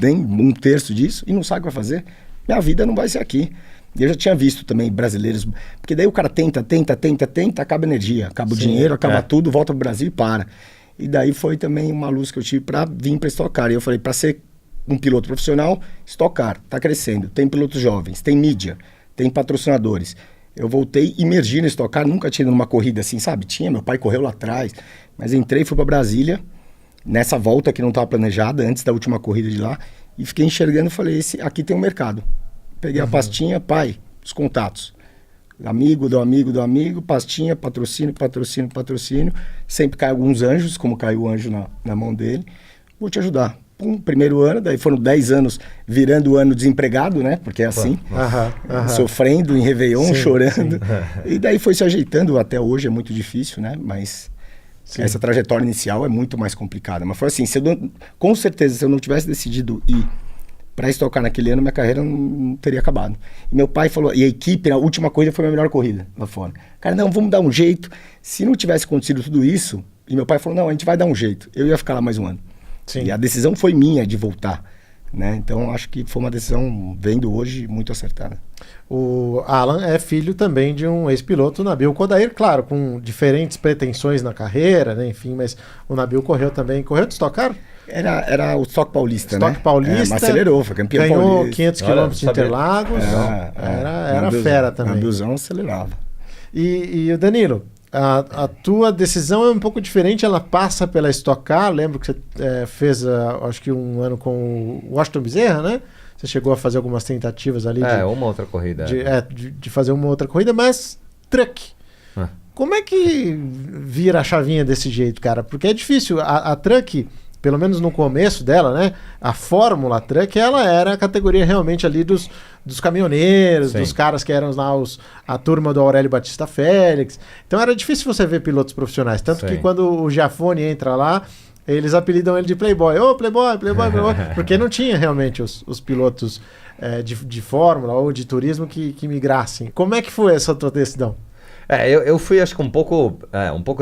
nem um terço disso, e não sabe o que vai fazer. Minha vida não vai ser aqui. E eu já tinha visto também brasileiros, porque daí o cara tenta, acaba a energia, acaba o dinheiro, acaba tudo, volta pro Brasil e para. E daí foi também uma luz que eu tive para vir para Stock Car. E eu falei, para ser um piloto profissional, Stock Car tá crescendo, tem pilotos jovens, tem mídia, tem patrocinadores. Eu voltei, imergi no Stock Car, nunca tinha ido numa corrida assim, sabe? Tinha, meu pai correu lá atrás, mas entrei, fui para Brasília, nessa volta que não estava planejada, antes da última corrida de lá, e fiquei enxergando e falei, aqui tem um mercado. Peguei a pastinha, pai, os contatos. Amigo do amigo, pastinha, patrocínio. Sempre cai alguns anjos, como caiu o anjo na mão dele. Vou te ajudar. Primeiro ano, daí foram 10 anos virando o ano desempregado, né? Porque é assim, sofrendo em Réveillon, chorando. E daí foi se ajeitando, até hoje é muito difícil, né? Mas essa trajetória inicial é muito mais complicada. Mas foi assim, com certeza, se eu não tivesse decidido ir para estocar naquele ano, minha carreira não teria acabado. E meu pai falou, e a equipe, na última corrida foi a minha melhor corrida lá fora. Cara, não, vamos dar um jeito. Se não tivesse acontecido tudo isso, e meu pai falou, não, a gente vai dar um jeito. Eu ia ficar lá mais um ano. Sim. E a decisão foi minha de voltar, né? Então acho que foi uma decisão, vendo hoje, muito acertada. O Alan é filho também de um ex-piloto, Nabil Quodair, claro, com diferentes pretensões na carreira, né? Enfim, mas o Nabil correu também. Correu de Stock Car? Era o Stock Paulista, Stock né? Paulista. Mas acelerou, foi campeão ganhou paulista. 500 km de Interlagos. Era fera também. Nabilzão acelerava. E o Danilo, a tua decisão é um pouco diferente, ela passa pela Stock Car. Lembro que você fez, acho que um ano com o Washington Bezerra, né? Você chegou a fazer algumas tentativas ali. Uma outra corrida. De fazer uma outra corrida, mas truck. Como é que vira a chavinha desse jeito, cara? Porque é difícil. A truck, pelo menos no começo dela, né? A Fórmula Truck, ela era a categoria realmente ali dos caminhoneiros, dos caras que eram lá a turma do Aurélio Batista Félix. Então era difícil você ver pilotos profissionais. Tanto que quando o Giafone entra lá, eles apelidam ele de Playboy. Ô, Playboy, porque não tinha realmente os pilotos de Fórmula ou de turismo que migrassem. Como é que foi essa tua decisão? Eu fui, acho que um pouco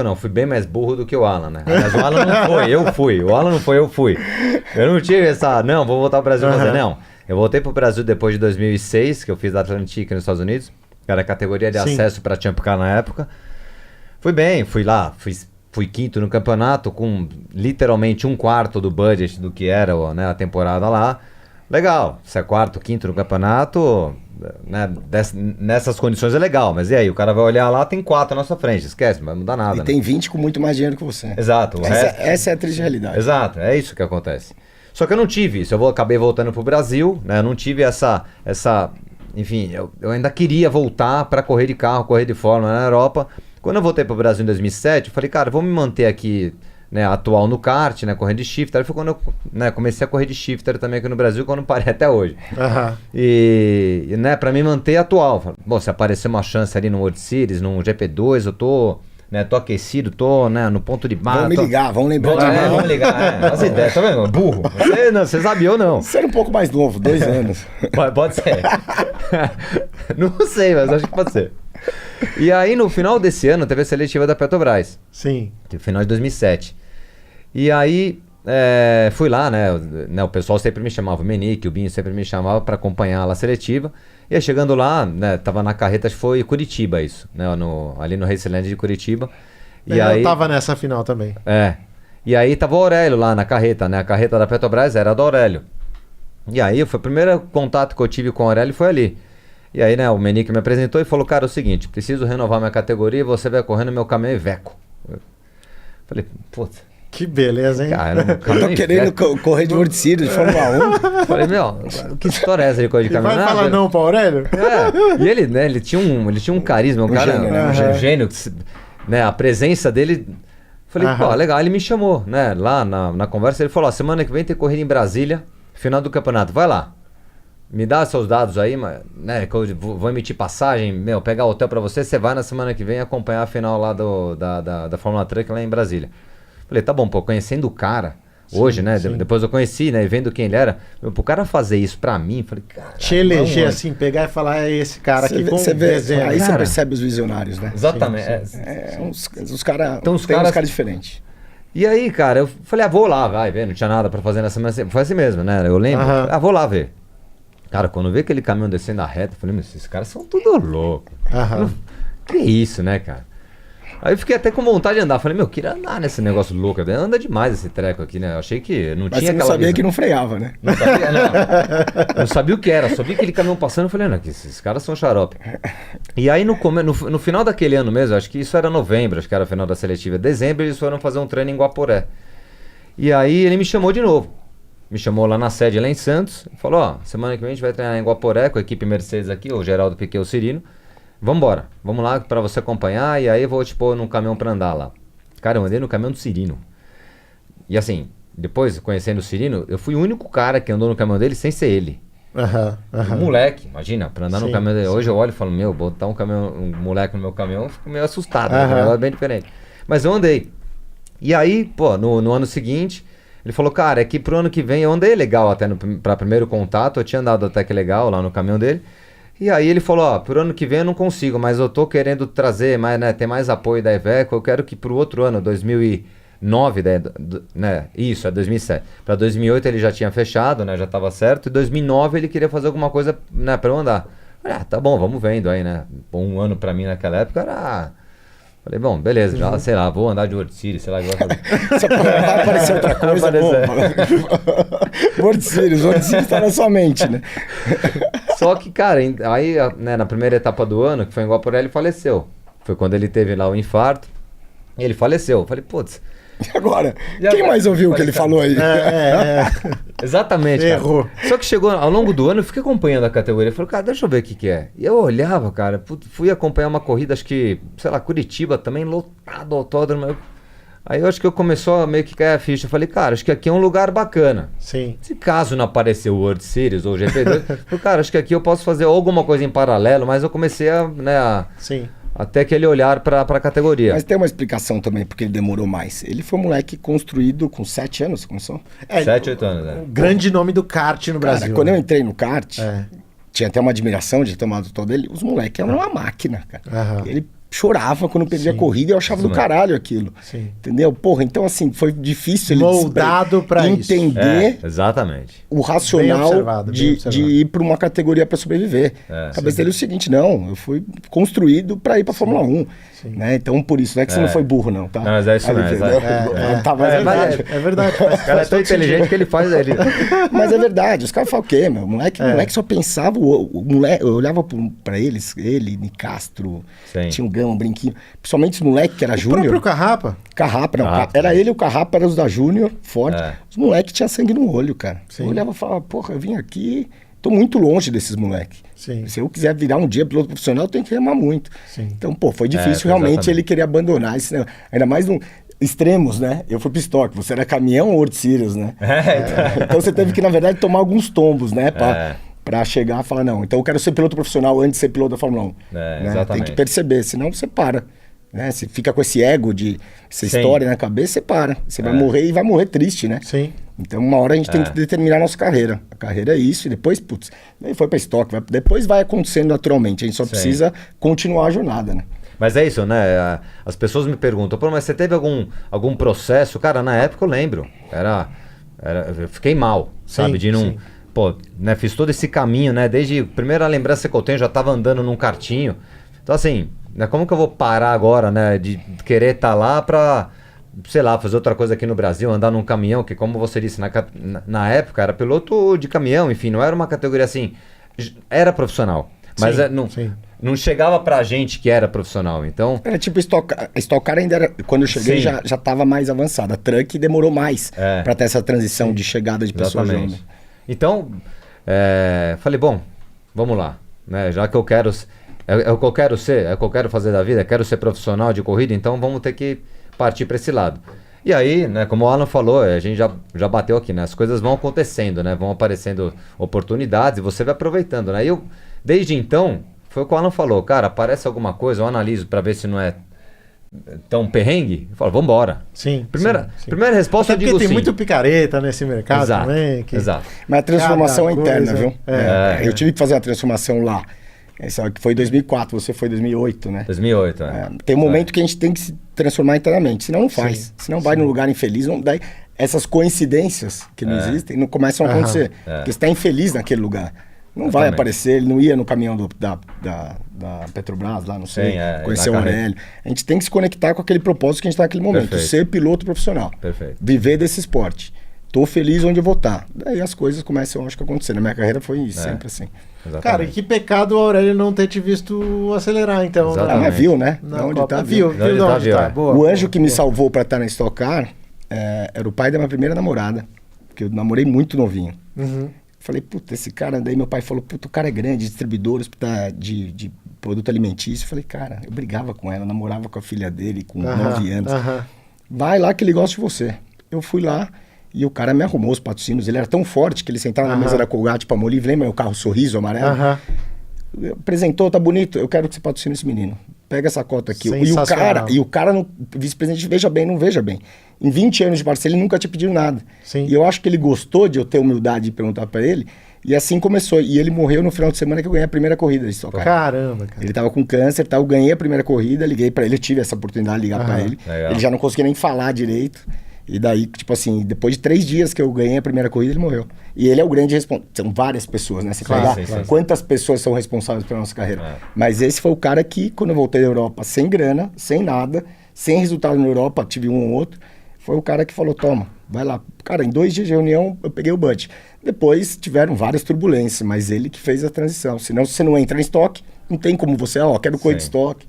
não, fui bem mais burro do que o Alan, né? Mas o Alan não foi, eu fui. O Alan não foi, eu fui. Eu não tive vou voltar ao Brasil fazer, não. Eu voltei pro Brasil depois de 2006, que eu fiz a Atlantic nos Estados Unidos, que era a categoria de acesso para Champ Car na época. Fui bem, fui lá, fui quinto no campeonato, com literalmente um quarto do budget do que era a temporada lá. Legal, se é quarto, quinto no campeonato, né, nessas condições é legal, mas e aí? O cara vai olhar lá, tem 4 na nossa frente, esquece, não vai mudar nada. E tem 20 com muito mais dinheiro que você. Exato. Essa é a triste realidade. Exato, é isso que acontece. Só que eu não tive isso, acabei voltando pro Brasil, né, eu não tive essa enfim, eu ainda queria voltar para correr de carro, correr de Fórmula na Europa. Quando eu voltei pro Brasil em 2007, eu falei, cara, vou me manter aqui, né, atual no kart, né, correndo de shifter. Foi quando eu, né, comecei a correr de shifter também aqui no Brasil, quando parei até hoje. E né, para me manter atual. Bom, se aparecer uma chance ali no World Series, no GP2, eu tô aquecido, né, no ponto de barra. Vamos me ligar, vamos lembrar. Vamos ligar, as ideias, tá vendo? Burro. Você sabia ou não? Você era um pouco mais novo, 2 anos. Pode ser. Não sei, mas acho que pode ser. E aí, no final desse ano, teve a seletiva da Petrobras. Sim. No final de 2007. E aí, fui lá, né? O pessoal sempre me chamava, o Menique, o Binho sempre me chamava para acompanhar lá a seletiva. E aí, chegando lá, né? Tava na carreta, acho que foi Curitiba isso, né? Ali no Raceland de Curitiba. E aí, eu tava nessa final também. E aí tava o Aurélio lá na carreta, né? A carreta da Petrobras era do Aurélio. E aí, foi o primeiro contato que eu tive com o Aurélio, foi ali. E aí, né, o Menique me apresentou e falou, cara, é o seguinte, preciso renovar minha categoria e você vai correr no meu caminhão Iveco. Eu falei, putz. Que beleza, hein? Caramba, eu tô querendo correr de World Series, de Fórmula 1. Falei, que história é essa de correr de caminhão? Vai falar não pra Aurélio? E ele, né, ele tinha um carisma, um gênio, né, a presença dele... Falei, pô, legal, ele me chamou, né, lá na conversa, ele falou, semana que vem tem corrida em Brasília, final do campeonato, vai lá. Me dá seus dados aí, né, que eu vou emitir passagem, pegar hotel pra você vai na semana que vem acompanhar a final lá da Fórmula Truck lá em Brasília. Falei, tá bom, pô, conhecendo o cara Hoje, né? sim. Depois eu conheci, né? E vendo quem ele era. Pro cara fazer isso pra mim, falei, cara. Te eleger assim, pegar e falar, é esse cara aqui com desenho. Aí você Cara. percebe os visionários, né? Exatamente. Os caras. Então, os Tem uns caras- caras diferentes. E aí, cara, eu falei, vou lá, vai ver. Não tinha nada pra fazer nessa semana. Foi assim mesmo, né? Eu lembro. Aham. Vou lá ver. Cara, quando eu vi aquele caminhão descendo a reta, eu falei, mas esses caras são tudo louco. Aham. Que isso, né, cara? Aí eu fiquei até com vontade de andar. Falei, meu, eu queria andar nesse negócio louco. Anda demais esse treco aqui, né? Eu achei que não Mas tinha você não aquela sabia visão. que não freava, né? Não sabia, não. Não sabia o que era, só vi aquele caminhão passando e falei, não, que esses caras são xarope. E aí no final daquele ano mesmo, acho que isso era novembro, acho que era o final da seletiva, dezembro eles foram fazer um treino em Guaporé. E aí ele me chamou de novo. Me chamou lá na sede lá em Santos, falou, ó, semana que vem a gente vai treinar em Guaporé com a equipe Mercedes aqui, o Geraldo Piquet e o Cirino. Vambora, vamos lá pra você acompanhar e aí eu vou te pôr num caminhão pra andar lá. Cara, eu andei no caminhão do Cirino. E assim, depois, conhecendo o Cirino, eu fui o único cara que andou no caminhão dele sem ser ele. Aham. Um moleque, imagina, pra andar no Sim, caminhão dele. sim. Hoje eu olho e falo, meu, botar um moleque no meu caminhão, eu fico meio assustado, né? Aham. Um negócio bem diferente. Mas eu andei. E aí, pô, no ano seguinte, ele falou, cara, é que pro ano que vem eu andei legal até pra primeiro contato, eu tinha andado até que legal lá no caminhão dele. E aí ele falou, ó, pro ano que vem eu não consigo, mas eu tô querendo trazer mais, né, ter mais apoio da Iveco, eu quero que pro outro ano, 2009, né, isso, é 2007. Pra 2008 ele já tinha fechado, né, já tava certo, e 2009 ele queria fazer alguma coisa, né, pra eu andar. Falei, tá bom, vamos vendo aí, né. Um ano pra mim naquela época era... Falei, bom, beleza, já, sei lá, vou andar de World Series, sei lá, igual fazer. Só vai aparecer outra coisa, Vai pô. aparecer. World Series tá na sua mente, né? Só que, cara, aí, né, na primeira etapa do ano, que foi em Guaporé, ele faleceu. Foi quando ele teve lá o infarto. E ele faleceu. Eu falei, putz. E agora? E Quem agora? mais ouviu o que ele falou aí? Exatamente, cara. Errou. Só que chegou ao longo do ano, eu fiquei acompanhando a categoria. Eu falei, cara, deixa eu ver o que que é. E eu olhava, cara, fui acompanhar uma corrida, acho que, sei lá, Curitiba também, lotado, autódromo. Aí eu acho que eu começou a meio que cair a ficha. Eu falei, cara, acho que aqui é um lugar bacana. Sim. Se caso não aparecer o World Series ou o GP2, eu falei, cara, acho que aqui eu posso fazer alguma coisa em paralelo, mas eu comecei a, né, Sim. a ter aquele olhar pra categoria. Mas tem uma explicação também porque ele demorou mais. Ele foi um moleque construído com 7 anos, começou? 7, 8 anos, né? O grande nome do kart no Cara, Brasil. quando eu né? entrei no kart, É. tinha até uma admiração de ter tomado todo dele. Os moleques eram uma máquina, cara. Aham. Ele chorava quando perdia a Sim. corrida e eu achava do Isso caralho aquilo. Sim. Entendeu? Porra, então assim, foi difícil ele Moldado pra isso. entender Exatamente. o racional observado, bem de observado. ir para uma categoria para sobreviver. É, A cabeça dele é o seguinte, não, eu fui construído para ir para Fórmula 1. Né? Então, por isso, não é que você não foi burro, não, tá? Não, mas é isso mesmo, entendeu? exato. Mas é verdade. verdade. É verdade. O cara é tão inteligente que ele faz ele. Mas é verdade, os caras falam o quê, meu? O moleque só pensava, o moleque, eu olhava pra eles, ele, Nicastro, Sim. tinha um gama, um brinquinho, principalmente os moleques que era O próprio júnior, Carrapa. Carrapa, não, Carrapa, era né? ele, o Carrapa era os da Júnior, Ford, É. os moleques tinham sangue no olho, cara. Sim. Eu olhava e falava, porra, eu vim aqui, tô muito longe desses moleques. Sim. Se eu quiser virar um dia piloto profissional, eu tenho que remar muito. Sim. Então, pô, foi difícil foi realmente exatamente. ele querer abandonar esse negócio. Ainda mais no extremos, né? Eu fui pro estoque, você era caminhão ou World Series, né? Então você teve que, na verdade, tomar alguns tombos, né? Pra chegar e falar, não, então eu quero ser piloto profissional antes de ser piloto da Fórmula 1. É, né? exatamente. Tem que perceber, senão você para. Né? Você fica com esse ego de essa Sim. história na cabeça, você para. Você vai morrer e vai morrer triste, né? Sim. Então, uma hora a gente tem que determinar a nossa carreira. A carreira é isso, e depois, putz, aí foi pra estoque. Depois vai acontecendo naturalmente. A gente só Sim. precisa continuar a jornada, né? Mas é isso, né? As pessoas me perguntam, pô, mas você teve algum processo? Cara, na época eu lembro. Eu fiquei mal, sabe? De não. sim. Pô, né? Fiz todo esse caminho, né? Desde a primeira lembrança que eu tenho, já tava andando num kartinho. Então, assim, né? Como que eu vou parar agora, né? De querer estar lá pra, sei lá, fazer outra coisa aqui no Brasil, andar num caminhão, que como você disse, na época era piloto de caminhão, enfim, não era uma categoria assim. Era profissional. Mas Sim, não, não chegava pra gente que era profissional, então... Era tipo Stock Car ainda era, quando eu cheguei Sim. já tava mais avançada. A Truck demorou mais pra ter essa transição de chegada de pessoas Exatamente. jovens. Então, falei, bom, vamos lá, né? Já que eu quero, é o que eu quero ser, é o que eu quero fazer da vida, quero ser profissional de corrida, então vamos ter que partir para esse lado. E aí, né, como o Alan falou, a gente já bateu aqui, né? As coisas vão acontecendo, né? Vão aparecendo oportunidades e você vai aproveitando, né? E eu, desde então, foi o que o Alan falou, cara, aparece alguma coisa, eu analiso para ver se não é tão perrengue? Eu falo, vambora. Sim. Primeira sim. resposta Até eu digo porque tem sim. muito picareta nesse mercado Exato, também. exato. Mas a transformação é Cada interna, coisa, viu? Eu tive que fazer uma transformação lá. Essa que foi em 2004, você foi em 2008, né? 2008, Tem um momento que a gente tem que se transformar internamente, senão não faz. Sim, Senão vai num lugar infeliz, não, daí essas coincidências que não existem não começam a acontecer. Porque você está infeliz naquele lugar. Não vai aparecer, ele não ia no caminhão da Petrobras lá, não sei, conhecer o Aurélio. A gente tem que se conectar com aquele propósito que a gente está naquele momento, ser piloto profissional. Perfeito. Viver desse esporte. Tô feliz onde eu vou estar. Daí as coisas começam, acho que, a acontecer. Na minha carreira foi sempre assim. Exatamente. Cara, e que pecado o Aurélio não ter te visto acelerar, então. Exatamente. Mas viu, né? Na Onde Copa. tá, Viu Onde de tá, onde viu, tá. é. Boa, O anjo boa, que me boa. salvou pra estar na Stock Car era o pai da minha primeira namorada. Porque eu namorei muito novinho. Uhum. Falei, puta, esse cara... Daí meu pai falou, puta, o cara é grande, distribuidor de produto alimentício. Falei, cara, eu brigava com ela, namorava com a filha dele com 9 anos. Vai lá que ele gosta de você. Eu fui lá e o cara me arrumou os patrocínios. Ele era tão forte que ele sentava na mesa da Colgate pra Molive. Lembra o carro Sorriso amarelo? Apresentou, tá bonito, eu quero que você patrocine esse menino. Pega essa cota aqui. E o cara, vice-presidente, veja bem, não veja bem. Em 20 anos de parceria, ele nunca tinha pedido nada. Sim. E eu acho que ele gostou de eu ter humildade de perguntar pra ele. E assim começou. E ele morreu no final de semana que eu ganhei a primeira corrida de Stock Car. Caramba, cara. Ele tava com câncer, eu ganhei a primeira corrida, liguei pra ele, eu tive essa oportunidade de ligar pra ele. Legal. Ele já não conseguia nem falar direito. E daí, tipo assim, depois de 3 dias que eu ganhei a primeira corrida, ele morreu. E ele é o grande responsável. São várias pessoas, né? Você pegar quantas pessoas são responsáveis pela nossa carreira. Mas esse foi o cara que, quando eu voltei da Europa, sem grana, sem nada, sem resultado na Europa, tive um ou outro, foi o cara que falou, toma, vai lá. Cara, em 2 dias de reunião, eu peguei o budget. Depois tiveram várias turbulências, mas ele que fez a transição. Senão, se você não entra em estoque, não tem como você, quero correr de estoque.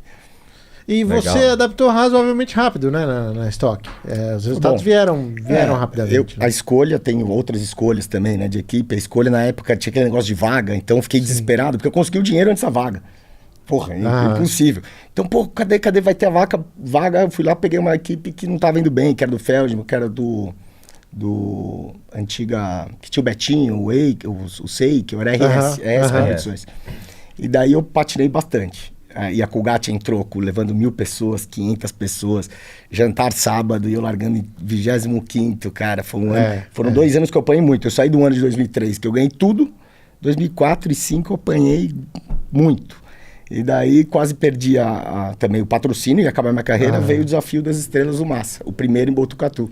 E você adaptou razoavelmente rápido, né, na Stock. Os resultados vieram rapidamente. A escolha, tem outras escolhas também, né, de equipe. A escolha na época tinha aquele negócio de vaga, então eu fiquei desesperado, porque eu consegui o dinheiro antes da vaga. Porra, impossível. Então, cadê vai ter a vaga? Eu fui lá, peguei uma equipe que não estava indo bem, que era do Feldman, que era do antiga, que tinha o Betinho, o Seik, o RS Competições. E daí eu patinei bastante. E a Colgate entrou levando 1.000 pessoas, 500 pessoas, jantar sábado e eu largando em 25º, cara, foi um ano, foram 2 anos que eu apanhei muito. Eu saí do ano de 2003, que eu ganhei tudo, 2004 e 2005 eu apanhei muito. E daí quase perdi também o patrocínio e acabar minha carreira, veio o desafio das Estrelas do Massa, o primeiro em Botucatu.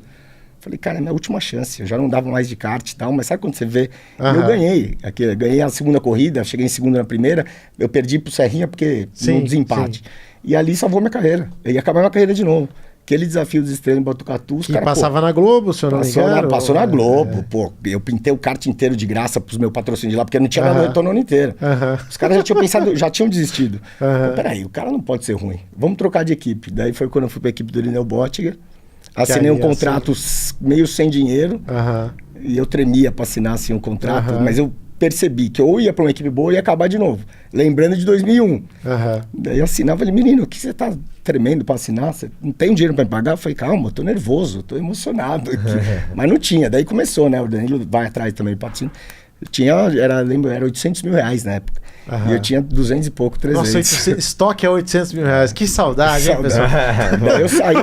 Falei, cara, é minha última chance, eu já não dava mais de kart e tal, mas sabe quando você vê? Eu ganhei, ganhei a segunda corrida, cheguei em segundo na primeira, eu perdi pro Serrinha porque no desempate. E ali salvou minha carreira, eu ia acabar minha carreira de novo. Aquele desafio dos Estrelas em Botucatu, os caras... passava na Globo, se eu não me engano. Passou na Globo, pô. Eu pintei o kart inteiro de graça pros meus patrocínios de lá, porque não tinha dado retorno ano inteiro. Os caras já tinham pensado, já tinham desistido. Então, peraí, o cara não pode ser ruim. Vamos trocar de equipe. Daí foi quando eu fui pra equipe do Lineu Bottiger. Assinei um contrato meio sem dinheiro. E eu tremia pra assinar assim, um contrato, mas eu percebi que ou ia pra uma equipe boa ou ia acabar de novo. Lembrando de 2001. Daí eu assinava, falei, menino, o que você tá tremendo pra assinar? Você não tem dinheiro pra me pagar? Eu falei, calma, eu tô nervoso, tô emocionado aqui. Mas não tinha. Daí começou, né? O Danilo vai atrás também do patrocínio. Era 800 mil reais na época. E eu tinha 200 e pouco, 300. Nossa, estoque é 800 mil reais. Que saudade, hein, pessoal? Daí eu saí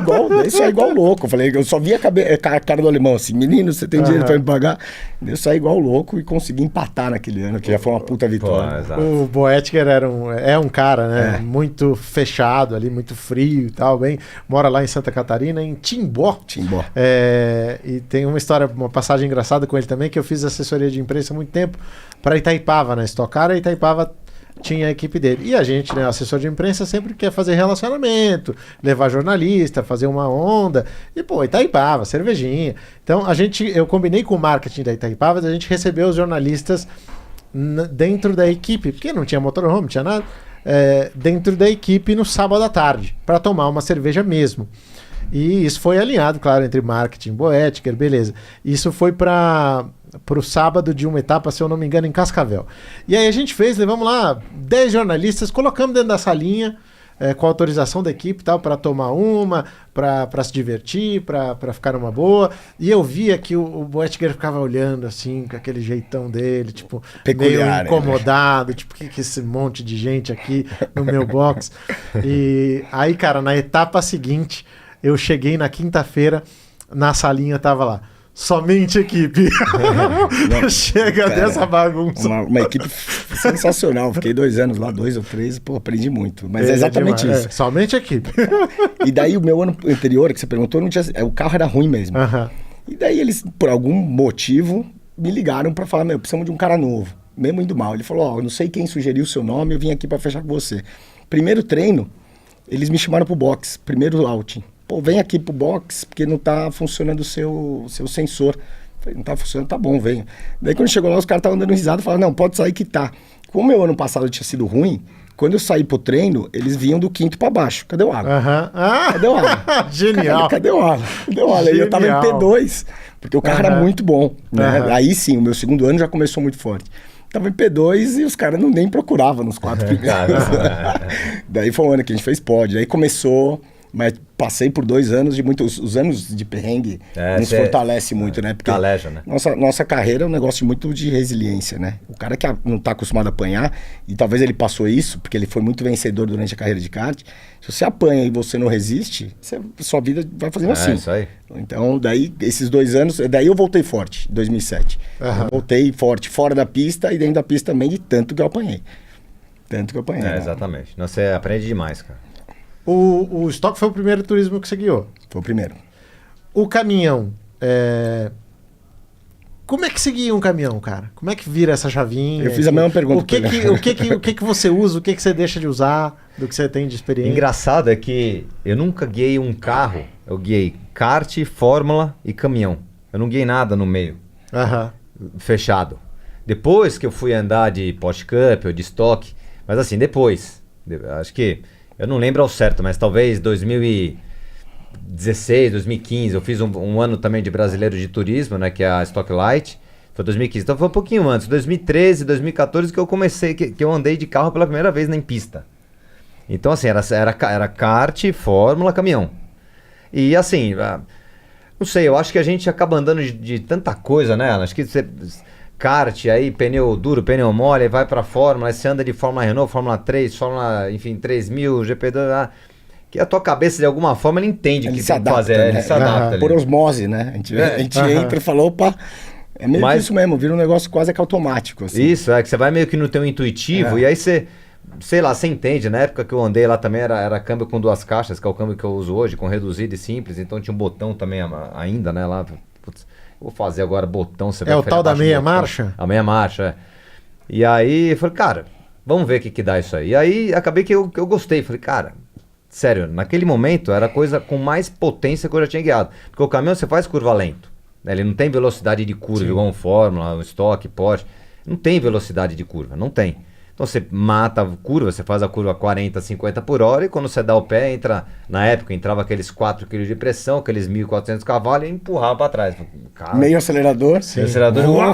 igual louco. Eu falei, eu só via a cara do alemão assim, menino, você tem dinheiro pra me pagar? Daí eu saí igual louco e consegui empatar naquele ano, que já foi uma puta vitória. O Boettiger é um cara, né? Muito fechado ali, muito frio e tal, mora lá em Santa Catarina, em Timbó. E tem uma história, uma passagem engraçada com ele também, que eu fiz assessoria de imprensa há muito tempo para Itaipava, na Stock Car, e Itaipava tinha a equipe dele. E a gente, né, assessor de imprensa, sempre quer fazer relacionamento, levar jornalista, fazer uma onda. E, pô, Itaipava, cervejinha. Então, eu combinei com o marketing da Itaipava, a gente recebeu os jornalistas dentro da equipe, porque não tinha motorhome, não tinha nada, dentro da equipe no sábado à tarde, para tomar uma cerveja mesmo. E isso foi alinhado, claro, entre marketing, Boettiger, beleza. Isso foi para o sábado de uma etapa, se eu não me engano, em Cascavel. E aí a gente levamos lá 10 jornalistas, colocamos dentro da salinha, com a autorização da equipe, tal, para tomar uma, para se divertir, para ficar numa boa. E eu via que o Boettiger ficava olhando assim, com aquele jeitão dele, tipo, Peculiar, meio incomodado, tipo, o que esse monte de gente aqui no meu box? E aí, cara, na etapa seguinte, eu cheguei na quinta-feira, na salinha tava lá. Somente equipe. Chega cara, dessa bagunça. Uma equipe sensacional. Fiquei 2 anos lá, 2 ou 3, pô, aprendi muito. Mas é exatamente isso. Somente equipe. E daí o meu ano anterior, que você perguntou, não tinha, o carro era ruim mesmo. E daí eles, por algum motivo, me ligaram pra falar, precisamos de um cara novo. Mesmo indo mal. Ele falou, não sei quem sugeriu o seu nome, eu vim aqui pra fechar com você. Primeiro treino, eles me chamaram pro box. Primeiro outing. Pô, vem aqui pro box, porque não tá funcionando o seu sensor. Falei, não tá funcionando, tá bom, venho. Daí quando chegou lá, os caras estavam dando risada, falaram, não, pode sair que tá. Como o meu ano passado tinha sido ruim, quando eu saí pro treino, eles vinham do 5º pra baixo. Cadê o Alan? Cadê o Alan? Genial. Cadê o Alan? Cadê o Alan? E eu tava em P2, porque o carro era muito bom. Né? Aí sim, o meu segundo ano já começou muito forte. Tava em P2 e os caras nem procuravam nos 4 primeiros. Daí foi um ano que a gente fez pódio. Aí começou... Mas passei por 2 anos de muitos... Os anos de perrengue nos fortalece muito, né? Porque caleja, né? Nossa carreira é um negócio muito de resiliência, né? O cara que não tá acostumado a apanhar, e talvez ele passou isso, porque ele foi muito vencedor durante a carreira de kart, se você apanha e você não resiste, sua vida vai fazendo assim. Isso aí. Então, daí, esses 2 anos... Daí eu voltei forte, em 2007. Eu voltei forte, fora da pista e dentro da pista também, de tanto que eu apanhei. Né? Exatamente. Não, você aprende demais, cara. O Stock foi o primeiro turismo que você guiou? Foi o primeiro. O caminhão, como é que você guia um caminhão, cara? Como é que vira essa chavinha? Eu fiz a mesma pergunta. O que você usa, o que você deixa de usar, do que você tem de experiência? Engraçado é que eu nunca guiei um carro, eu guiei kart, fórmula e caminhão. Eu não guiei nada no meio, fechado. Depois que eu fui andar de Porsche Cup ou de Stock, mas assim, depois, acho que... Eu não lembro ao certo, mas talvez 2016, 2015, eu fiz um ano também de brasileiro de turismo, né, que é a Stock Light, foi 2015, então foi um pouquinho antes, 2013, 2014 que eu comecei, que eu andei de carro pela primeira vez em pista. Então assim, era kart, fórmula, caminhão. E assim, não sei, eu acho que a gente acaba andando de tanta coisa, né, acho que você... Kart, aí pneu duro, pneu mole, aí vai pra Fórmula, aí você anda de Fórmula Renault, Fórmula 3, Fórmula, enfim, 3000, GP2, que a tua cabeça de alguma forma ele entende o que tem que fazer, né? Ele se adapta. Por osmose, né? A gente entra e fala, opa, é meio que isso mesmo, vira um negócio quase que automático. Assim. Isso, que você vai meio que no teu intuitivo, e aí você, sei lá, você entende, na época que eu andei lá também era câmbio com 2 caixas, que é o câmbio que eu uso hoje, com reduzido e simples, então tinha um botão também ainda, né, lá, putz, vou fazer agora botão. Você vai o tal da meia marcha? A meia marcha, E aí, eu falei, cara, vamos ver o que dá isso aí. E aí, acabei que eu gostei. Falei, cara, sério, naquele momento era a coisa com mais potência que eu já tinha guiado. Porque o caminhão você faz curva lento. Né? Ele não tem velocidade de curva, igual um Fórmula, um Stock, Porsche. Não tem velocidade de curva, não tem. Então você mata a curva, você faz a curva 40, 50 por hora e quando você dá o pé, na época entrava aqueles 4 kg de pressão, aqueles 1.400 cavalos e empurrava pra trás. Cara, meio acelerador. Meio acelerador.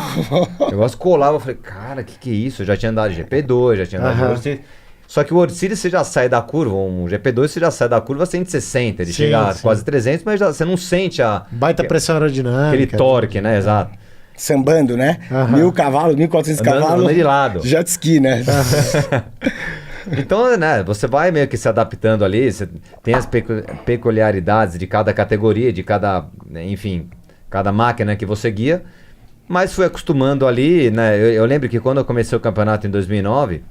O negócio colava, eu falei, cara, que é isso? Eu já tinha andado de GP2, já tinha andado de World Series. Só que o World Series você já sai da curva, um GP2 você já sai da curva 160, ele chega a quase 300, mas você não sente a... Baita pressão aerodinâmica. Aquele torque, né? Exato. Sambando, né? 1.000 cavalos, 1.400 cavalos. Andando de lado. Jet ski, né? Então, né, você vai meio que se adaptando ali, você tem as peculiaridades de cada categoria, de cada, enfim, cada máquina que você guia, mas fui acostumando ali, né? Eu lembro que quando eu comecei o campeonato em 2009,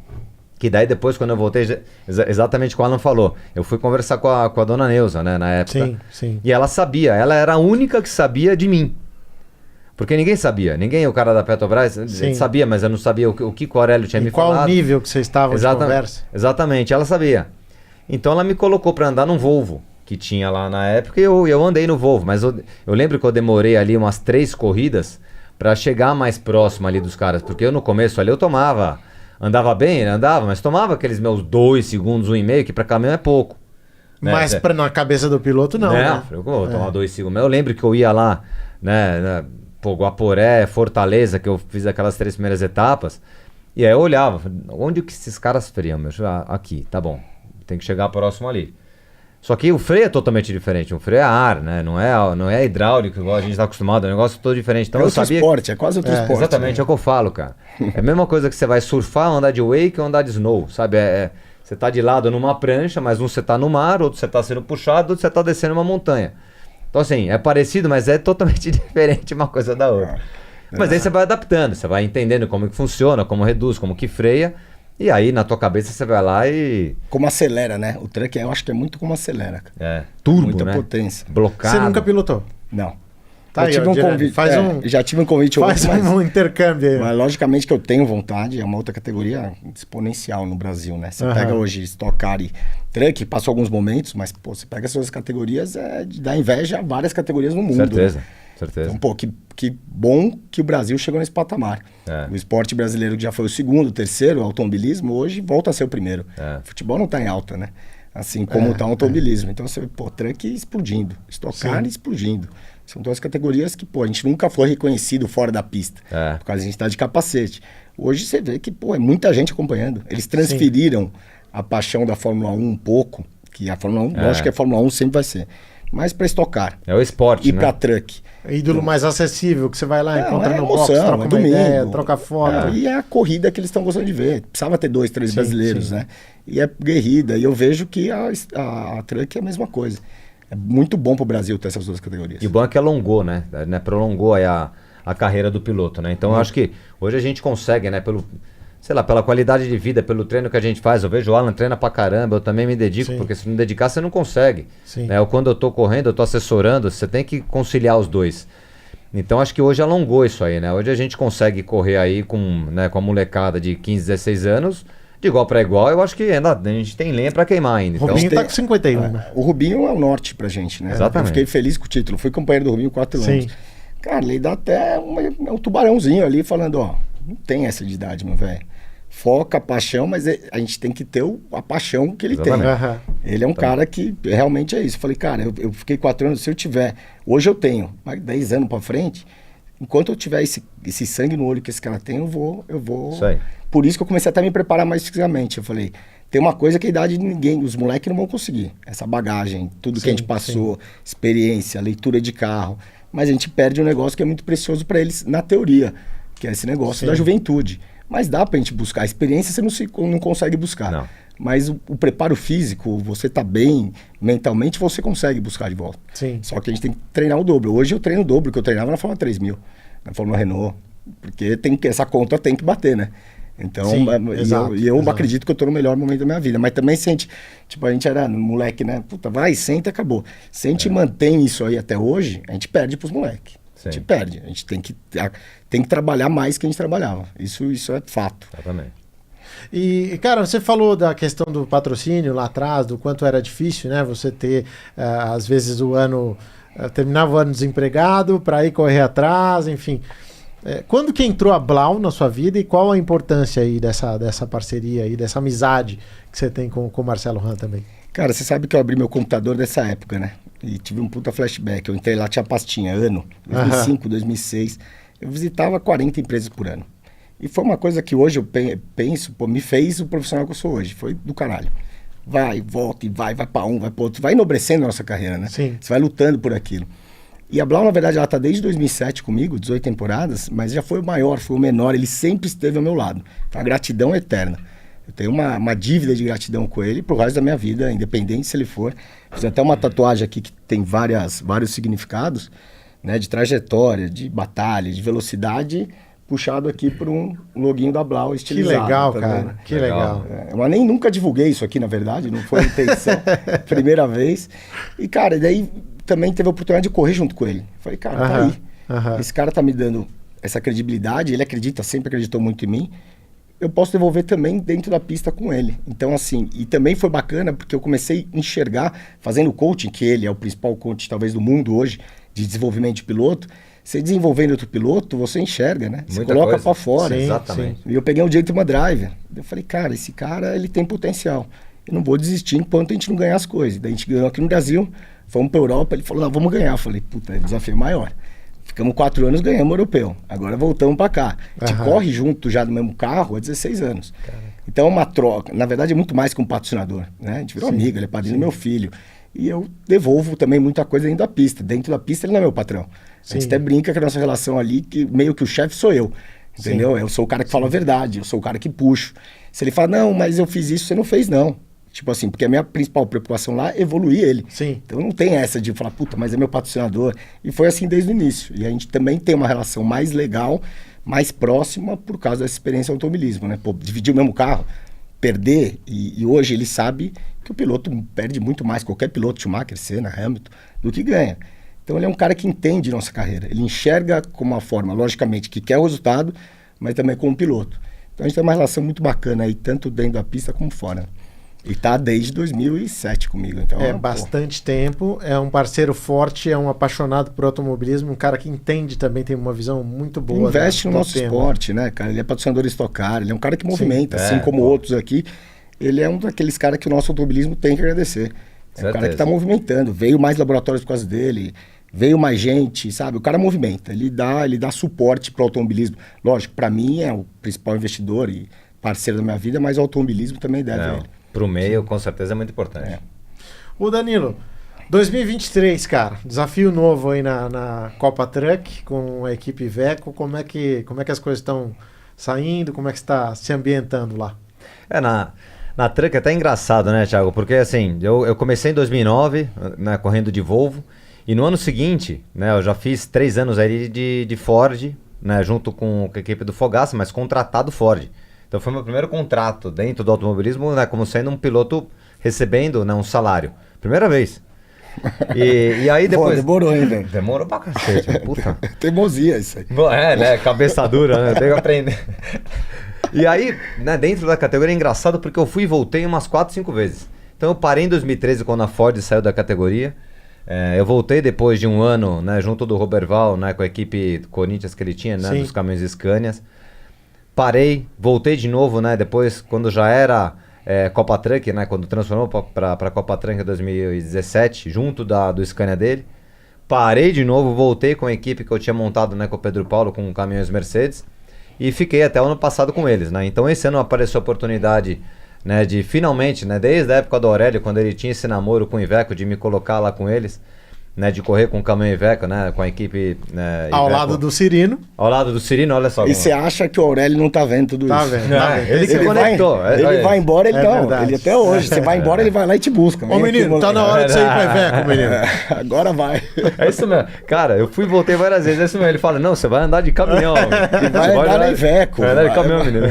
que daí depois quando eu voltei, exatamente como o Alan falou, eu fui conversar com a dona Neuza, né, na época. Sim. E ela sabia, ela era a única que sabia de mim. Porque ninguém sabia, o cara da Petrobras sabia, mas eu não sabia o que o Aurélio tinha me falado. Qual nível que vocês estavam de conversa? Exatamente, ela sabia. Então ela me colocou para andar num Volvo, que tinha lá na época, e eu andei no Volvo. Mas eu lembro que eu demorei ali umas 3 corridas para chegar mais próximo ali dos caras. Porque eu no começo ali eu andava bem, mas tomava aqueles meus 2 segundos, 1,5, que para caminhão é pouco. Né? Mas na cabeça do piloto não, né? Eu vou tomar 2 segundos. Mas eu lembro que eu ia lá, né Guaporé, Fortaleza, que eu fiz aquelas 3 primeiras etapas, e aí eu olhava, onde que esses caras friam, meu? Aqui, tá bom. tem que chegar próximo ali. Só que o freio é totalmente diferente, o freio é ar, né? Não é hidráulico, igual a gente está acostumado, é um negócio todo diferente. Então, é outro esporte, é quase outro esporte. Exatamente, é o que eu falo, cara. É a mesma coisa que você vai surfar, andar de wake ou andar de snow, sabe? Você tá de lado numa prancha, mas um você tá no mar, outro você tá sendo puxado, outro você tá descendo uma montanha. Então assim, é parecido, mas é totalmente diferente uma coisa da outra. Mas aí você vai adaptando, você vai entendendo como que funciona, como reduz, como que freia. E aí, na tua cabeça, você vai lá e... Como acelera, né? O truck, eu acho que é muito como acelera. Turbo, muita né? potência. Blocado. Você nunca pilotou? Não. Tá aí, tive um convite, já tive um convite. Faz um intercâmbio aí. Mas logicamente que eu tenho vontade, é uma outra categoria exponencial no Brasil, né? Você pega hoje Stock Car e Truck, passou alguns momentos, mas pô, você pega essas categorias, dá inveja a várias categorias no mundo. Certeza. Né? Certeza. Então, pô, que bom que o Brasil chegou nesse patamar. O esporte brasileiro que já foi o segundo, o terceiro, o automobilismo, hoje volta a ser o primeiro. O futebol não está em alta, né? Assim como está o automobilismo. Então, você, pô, truck explodindo, Stock Car explodindo. São duas categorias que, pô, a gente nunca foi reconhecido fora da pista. Por causa a gente tá de capacete. Hoje você vê que, pô, é muita gente acompanhando. Eles transferiram a paixão da Fórmula 1 um pouco, que a Fórmula 1, lógico que a Fórmula 1 sempre vai ser. Mas para estocar. É o esporte, e né? para truck. Ídolo mais acessível, que você vai lá, encontra no box, emoção, troca uma ideia, troca foto. E é a corrida que eles estão gostando de ver. Precisava ter 2, 3 brasileiros, né? E é guerrida. E eu vejo que a truck é a mesma coisa. É muito bom pro Brasil ter essas duas categorias. E o bom é que alongou, né? Prolongou aí a carreira do piloto, né? Então eu acho que hoje a gente consegue, né? Pela qualidade de vida, pelo treino que a gente faz. Eu vejo o Alan treina pra caramba, eu também me dedico, porque se não dedicar você não consegue. Né? Quando eu tô correndo, eu tô assessorando, você tem que conciliar os dois. Então acho que hoje alongou isso aí, né? Hoje a gente consegue correr aí com a molecada de 15, 16 anos, de igual para igual. Eu acho que ainda a gente tem lenha para queimar ainda. O Rubinho tá com 51, né? O Rubinho é o norte pra gente, né? Exatamente. Eu fiquei feliz com o título. Fui companheiro do Rubinho 4 anos. Cara, ele dá até um tubarãozinho ali falando, ó, não tem essa de idade, meu velho. Foca, paixão, mas a gente tem que ter a paixão que ele tem. Ele é um cara que realmente é isso. Eu falei, cara, eu fiquei 4 anos, se eu tiver... Hoje eu tenho, mas 10 anos pra frente, enquanto eu tiver esse sangue no olho que esse cara tem, eu vou... Isso aí. Por isso que eu comecei até a me preparar mais fisicamente. Eu falei, tem uma coisa que a idade de ninguém, os moleques não vão conseguir. Essa bagagem, tudo que a gente passou, experiência, leitura de carro. Mas a gente perde um negócio que é muito precioso para eles na teoria, que é esse negócio da juventude. Mas dá pra gente buscar. A experiência você não consegue buscar. Não. Mas o preparo físico, você tá bem mentalmente, você consegue buscar de volta. Só que a gente tem que treinar o dobro. Hoje eu treino o dobro que eu treinava na Fórmula 3000, na Fórmula Renault. Porque essa conta tem que bater, né? Então, eu acredito que eu tô no melhor momento da minha vida. Mas também se a gente era moleque, né? Puta, vai, senta e acabou. Se a gente mantém isso aí até hoje, a gente perde pros moleques. A gente perde. A gente tem que trabalhar mais que a gente trabalhava. Isso é fato. Exatamente. E, cara, você falou da questão do patrocínio lá atrás, do quanto era difícil, né? Você ter, às vezes, o ano... terminava o ano desempregado para ir correr atrás, enfim... quando que entrou a Blau na sua vida e qual a importância aí dessa parceria aí, dessa amizade que você tem com o Marcelo Ran também? Cara, você sabe que eu abri meu computador nessa época, né? E tive um puta flashback. Eu entrei lá, tinha pastinha, ano, 2005, 2006. Eu visitava 40 empresas por ano. E foi uma coisa que hoje eu penso, pô, me fez o profissional que eu sou hoje. Foi do caralho. Vai, volta e vai pra um, vai pro outro. Vai enobrecendo a nossa carreira, né? Você vai lutando por aquilo. E a Blau, na verdade, ela tá desde 2007 comigo, 18 temporadas, mas já foi o maior, foi o menor, ele sempre esteve ao meu lado. Então, a gratidão é eterna. Eu tenho uma dívida de gratidão com ele pro resto da minha vida, independente se ele for. Fiz até uma tatuagem aqui que tem vários significados, né, de trajetória, de batalha, de velocidade, puxado aqui por um loginho da Blau estilizado. Que legal, tá cara, vendo? que legal. Mas nem nunca divulguei isso aqui, na verdade, não foi a intenção, primeira vez. E, cara, daí... também teve a oportunidade de correr junto com ele. Falei, cara, tá aí. Esse cara tá me dando essa credibilidade, ele sempre acreditou muito em mim. Eu posso devolver também dentro da pista com ele. Então, assim, e também foi bacana porque eu comecei a enxergar, fazendo coaching, que ele é o principal coach talvez do mundo hoje, de desenvolvimento de piloto. Você desenvolvendo outro piloto, você enxerga, né? Você coloca pra fora. Sim, exatamente. E eu peguei um Gentleman Driver. Eu falei, cara, esse cara, ele tem potencial. Eu não vou desistir enquanto a gente não ganhar as coisas. Daí a gente ganhou aqui no Brasil, fomos pra Europa, ele falou, não, vamos ganhar. Eu falei, puta, é um desafio maior. Ficamos 4 anos, ganhamos o europeu. Agora voltamos pra cá. A gente corre junto já no mesmo carro há 16 anos. Caraca. Então é uma troca. Na verdade, é muito mais que um patrocinador, né? A gente virou amigo, ele é padrinho do meu filho. E eu devolvo também muita coisa dentro da pista. Dentro da pista, ele não é meu patrão. A gente até brinca que a nossa relação ali, que meio que o chefe sou eu. Entendeu? Eu sou o cara que fala a verdade, eu sou o cara que puxo. Se ele fala, não, mas eu fiz isso, você não fez, não. Tipo assim, porque a minha principal preocupação lá é evoluir ele. Sim. Então não tem essa de falar, puta, mas é meu patrocinador. E foi assim desde o início. E a gente também tem uma relação mais legal, mais próxima por causa dessa experiência no automobilismo, né? Pô, dividir o mesmo carro, perder, e hoje ele sabe que o piloto perde muito mais, qualquer piloto, Schumacher, Senna, Hamilton, do que ganha. Então ele é um cara que entende nossa carreira. Ele enxerga como uma forma, logicamente, que quer o resultado, mas também como piloto. Então a gente tem uma relação muito bacana aí, tanto dentro da pista como fora. E tá desde 2007 comigo. Então, bastante tempo, é um parceiro forte, é um apaixonado por automobilismo, um cara que entende também, tem uma visão muito boa. Investe no nosso esporte, né, cara? Ele é patrocinador Stock Car, ele é um cara que movimenta, assim como outros aqui. Ele é um daqueles caras que o nosso automobilismo tem que agradecer. É um cara que tá movimentando, veio mais laboratórios por causa dele, veio mais gente, sabe? O cara movimenta, ele dá suporte pro automobilismo. Lógico, para mim é o principal investidor e parceiro da minha vida, mas o automobilismo também deve a ele. Pro meio, com certeza, é muito importante. O Danilo, 2023, cara, desafio novo aí na Copa Truck com a equipe Iveco. Como é que as coisas estão saindo? Como é que está se ambientando lá? Na Truck é até engraçado, né, Thiago? Porque assim, eu comecei em 2009, né, correndo de Volvo, e no ano seguinte, né, eu já fiz 3 anos aí de Ford, né, junto com a equipe do Fogaça, mas contratado Ford. Então foi meu primeiro contrato dentro do automobilismo, né, como sendo um piloto recebendo, né, um salário. Primeira vez. E aí depois... Pô, demorou, hein, velho? Demorou pra cacete, puta. Teimosia isso aí. Né, cabeça dura, né, tem que aprender. E aí, né, dentro da categoria é engraçado porque eu fui e voltei umas 4, 5 vezes. Então eu parei em 2013 quando a Ford saiu da categoria. Eu voltei depois de um ano, né, junto do Roberval, né, com a equipe Corinthians que ele tinha, né, dos caminhões Scanias. Parei, voltei de novo, né? Depois, quando já era Copa Truck, né? Quando transformou para Copa Truck em 2017, junto do Scania dele. Parei de novo, voltei com a equipe que eu tinha montado, né? Com o Pedro Paulo, com caminhões Mercedes. E fiquei até o ano passado com eles, né? Então esse ano apareceu a oportunidade, né? De finalmente, né? Desde a época do Aurélio, quando ele tinha esse namoro com o Iveco, de me colocar lá com eles. Né, de correr com o caminhão Iveco, né, com a equipe, né, ao lado do Cirino. Ao lado do Cirino, olha só. E você acha que o Aurélio não tá vendo tudo isso? Tá vendo. Ele se conectou. Ele vai embora, ele não. Ele até hoje. Você vai embora, ele vai lá e te busca. Ô menino, tá na hora de você ir pra Iveco, menino. Agora vai. É isso mesmo. Cara, eu fui e voltei várias vezes. É isso mesmo. Ele fala, não, você vai andar de caminhão. Vai andar na Iveco. Vai andar de caminhão, menino.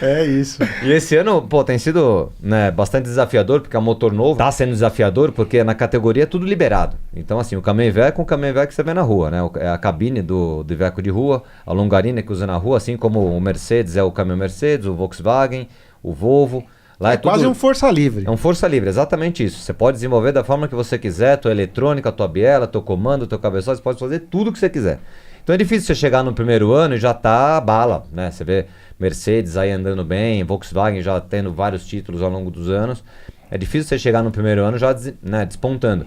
É isso. E esse ano, pô, tem sido, né, bastante desafiador, porque é um motor novo. Tá sendo desafiador porque na categoria é tudo liberado. Então, assim, o caminhão Iveco é um caminhão Iveco que você vê na rua, né? É a cabine do Iveco de rua, a longarina que usa na rua, assim como o Mercedes é o caminhão Mercedes, o Volkswagen, o Volvo. Lá é tudo... quase um força livre. É um força livre, exatamente isso. Você pode desenvolver da forma que você quiser, tua eletrônica, tua biela, teu comando, teu cabeçote, você pode fazer tudo o que você quiser. Então é difícil você chegar no primeiro ano e já tá bala, né? Você vê Mercedes aí andando bem, Volkswagen já tendo vários títulos ao longo dos anos. É difícil você chegar no primeiro ano já, né, despontando.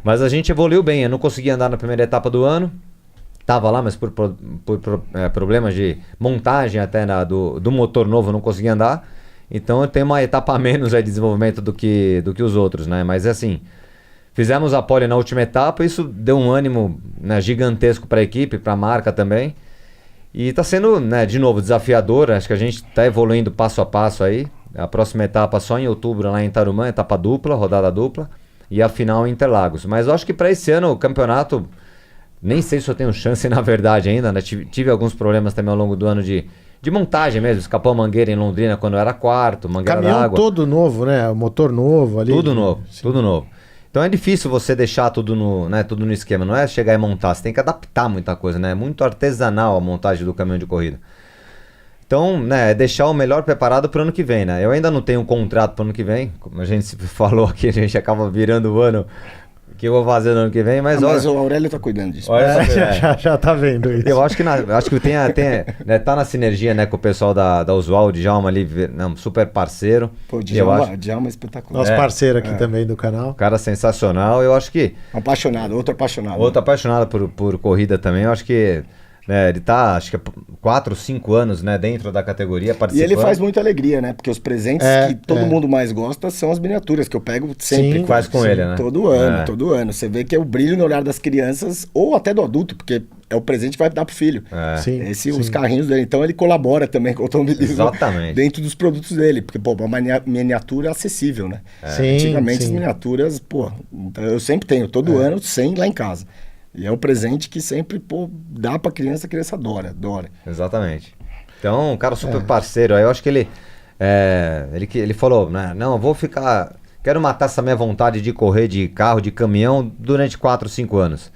Mas a gente evoluiu bem. Eu não consegui andar na primeira etapa do ano. Tava lá, mas por problemas de montagem até do motor novo eu não consegui andar. Então eu tenho uma etapa a menos aí de desenvolvimento do que os outros, né? Mas é assim, fizemos a pole na última etapa, isso deu um ânimo, né, gigantesco para a equipe, para a marca também. E está sendo, né, de novo, desafiador. Acho que a gente está evoluindo passo a passo aí. A próxima etapa só em outubro lá em Tarumã, etapa dupla, rodada dupla. E a final em Interlagos. Mas eu acho que para esse ano o campeonato, nem sei se eu tenho chance na verdade ainda, né? Tive alguns problemas também ao longo do ano de montagem mesmo. Escapou a mangueira em Londrina quando eu era quarto, mangueira d'água. Caminhão todo novo, né? O motor novo ali. Tudo novo, tudo novo. Então é difícil você deixar tudo no esquema, não é chegar e montar, você tem que adaptar muita coisa, né? É muito artesanal a montagem do caminhão de corrida. Então, né, é deixar o melhor preparado para o ano que vem, né? Eu ainda não tenho um contrato para o ano que vem, como a gente falou aqui, a gente acaba virando o ano que eu vou fazer no ano que vem, mas o Aurélio tá cuidando disso. Já tá vendo isso. Eu acho que né, tá na sinergia, né, com o pessoal da Usual, o Djalma ali, né, um super parceiro. Pô, Djalma é espetacular. Nosso parceiro aqui também do canal. Cara sensacional, eu acho que... Apaixonado, outro apaixonado. Outro apaixonado por corrida também, eu acho que né? Ele tá, acho que é 4, 5 anos, né, dentro da categoria, E participando. ele faz muita alegria, né? Porque os presentes que todo mundo mais gosta são as miniaturas, que eu pego sempre. Sim, faz com ele, né? Todo ano, todo ano. Você vê que é o brilho no olhar das crianças, ou até do adulto, porque é o presente que vai dar pro filho. Sim, Os carrinhos dele. Então ele colabora também com o automobilismo. Exatamente. Dentro dos produtos dele. Porque, pô, uma miniatura é acessível, né? Sim, Antigamente as sim. miniaturas, pô, então eu sempre tenho, todo ano, 100 lá em casa. E é um presente que sempre, pô, dá pra criança, a criança adora. Exatamente. Então, um cara super parceiro. Aí eu acho que ele falou, né? Não, eu vou ficar... Quero matar essa minha vontade de correr de carro, de caminhão, durante 4, 5 anos.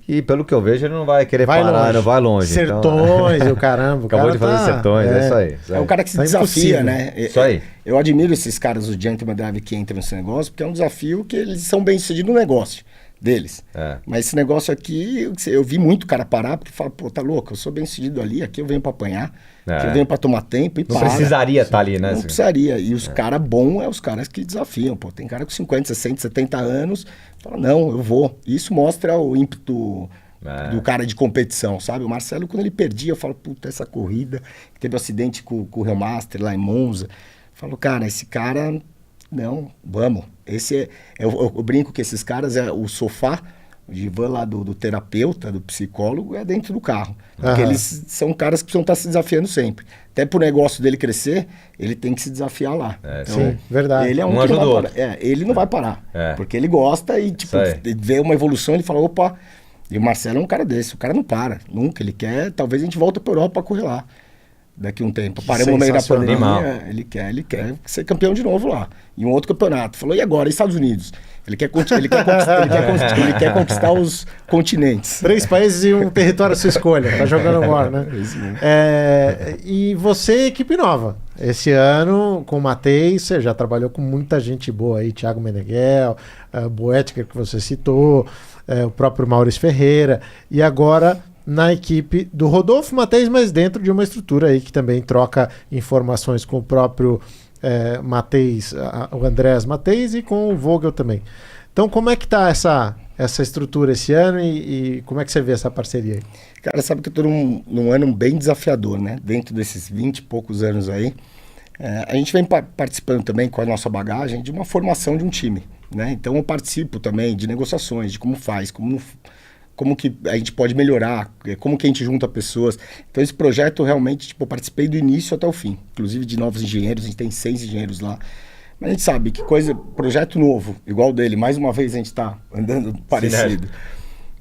E pelo que eu vejo, ele não vai querer parar, não vai longe. Sertões e o caramba. Acabou de fazer Sertões, é isso aí. É o cara que se Tá desafia, impossível. né? Isso aí. Eu admiro esses caras do Gentleman Drive que entram nesse negócio, porque é um desafio que eles são bem-sucedidos no negócio deles. Mas esse negócio aqui, eu vi muito cara parar, porque fala, pô, tá louco, eu sou bem-sucedido ali, aqui eu venho pra apanhar, aqui eu venho pra tomar tempo e Não precisaria estar ali, né? Não precisaria. E os caras bons é os caras que desafiam, pô. Tem cara com 50, 60, 70 anos, fala, não, eu vou. Isso mostra o ímpeto do cara de competição, sabe? O Marcelo, quando ele perdia, eu falo, puta, essa corrida, teve um acidente com o Real Master lá em Monza. Eu falo, cara, esse cara, não, vamos. Esse eu brinco que esses caras, o sofá de van lá do terapeuta, do psicólogo, é dentro do carro. Porque eles são caras que precisam estar se desafiando sempre. Até pro negócio dele crescer, ele tem que se desafiar lá. Então, sim, verdade. Ele é Um que ajuda não o vai outro. parar. Ele não vai parar. Porque ele gosta e, tipo, vê uma evolução, ele fala, opa. E o Marcelo é um cara desse, o cara não para, nunca. Ele quer, talvez a gente volte para Europa para correr lá. Daqui a um tempo. Paramos no meio da pandemia, ele quer ser campeão de novo lá. Em um outro campeonato. Falou, e agora? E Estados Unidos? Ele quer conquistar os continentes. 3 países e um território à sua escolha. Tá jogando bola, né? E você, equipe nova. Esse ano, com o Matheus, você já trabalhou com muita gente boa aí. Thiago Meneghel, Boética, que você citou, o próprio Maurício Ferreira. E agora na equipe do Rodolfo Matheus, mas dentro de uma estrutura aí que também troca informações com o próprio Matheus, o Andrés Matheus, e com o Vogel também. Então, como é que tá essa estrutura esse ano e como é que você vê essa parceria aí? Cara, sabe que eu tô num ano bem desafiador, né? Dentro desses 20 e poucos anos aí, a gente vem participando também com a nossa bagagem de uma formação de um time, né? Então eu participo também de negociações, de como faz, como que a gente pode melhorar, como que a gente junta pessoas. Então esse projeto realmente, tipo, eu participei do início até o fim, inclusive de novos engenheiros, a gente tem 6 engenheiros lá. Mas a gente sabe que projeto novo, igual o dele, mais uma vez a gente está andando parecido.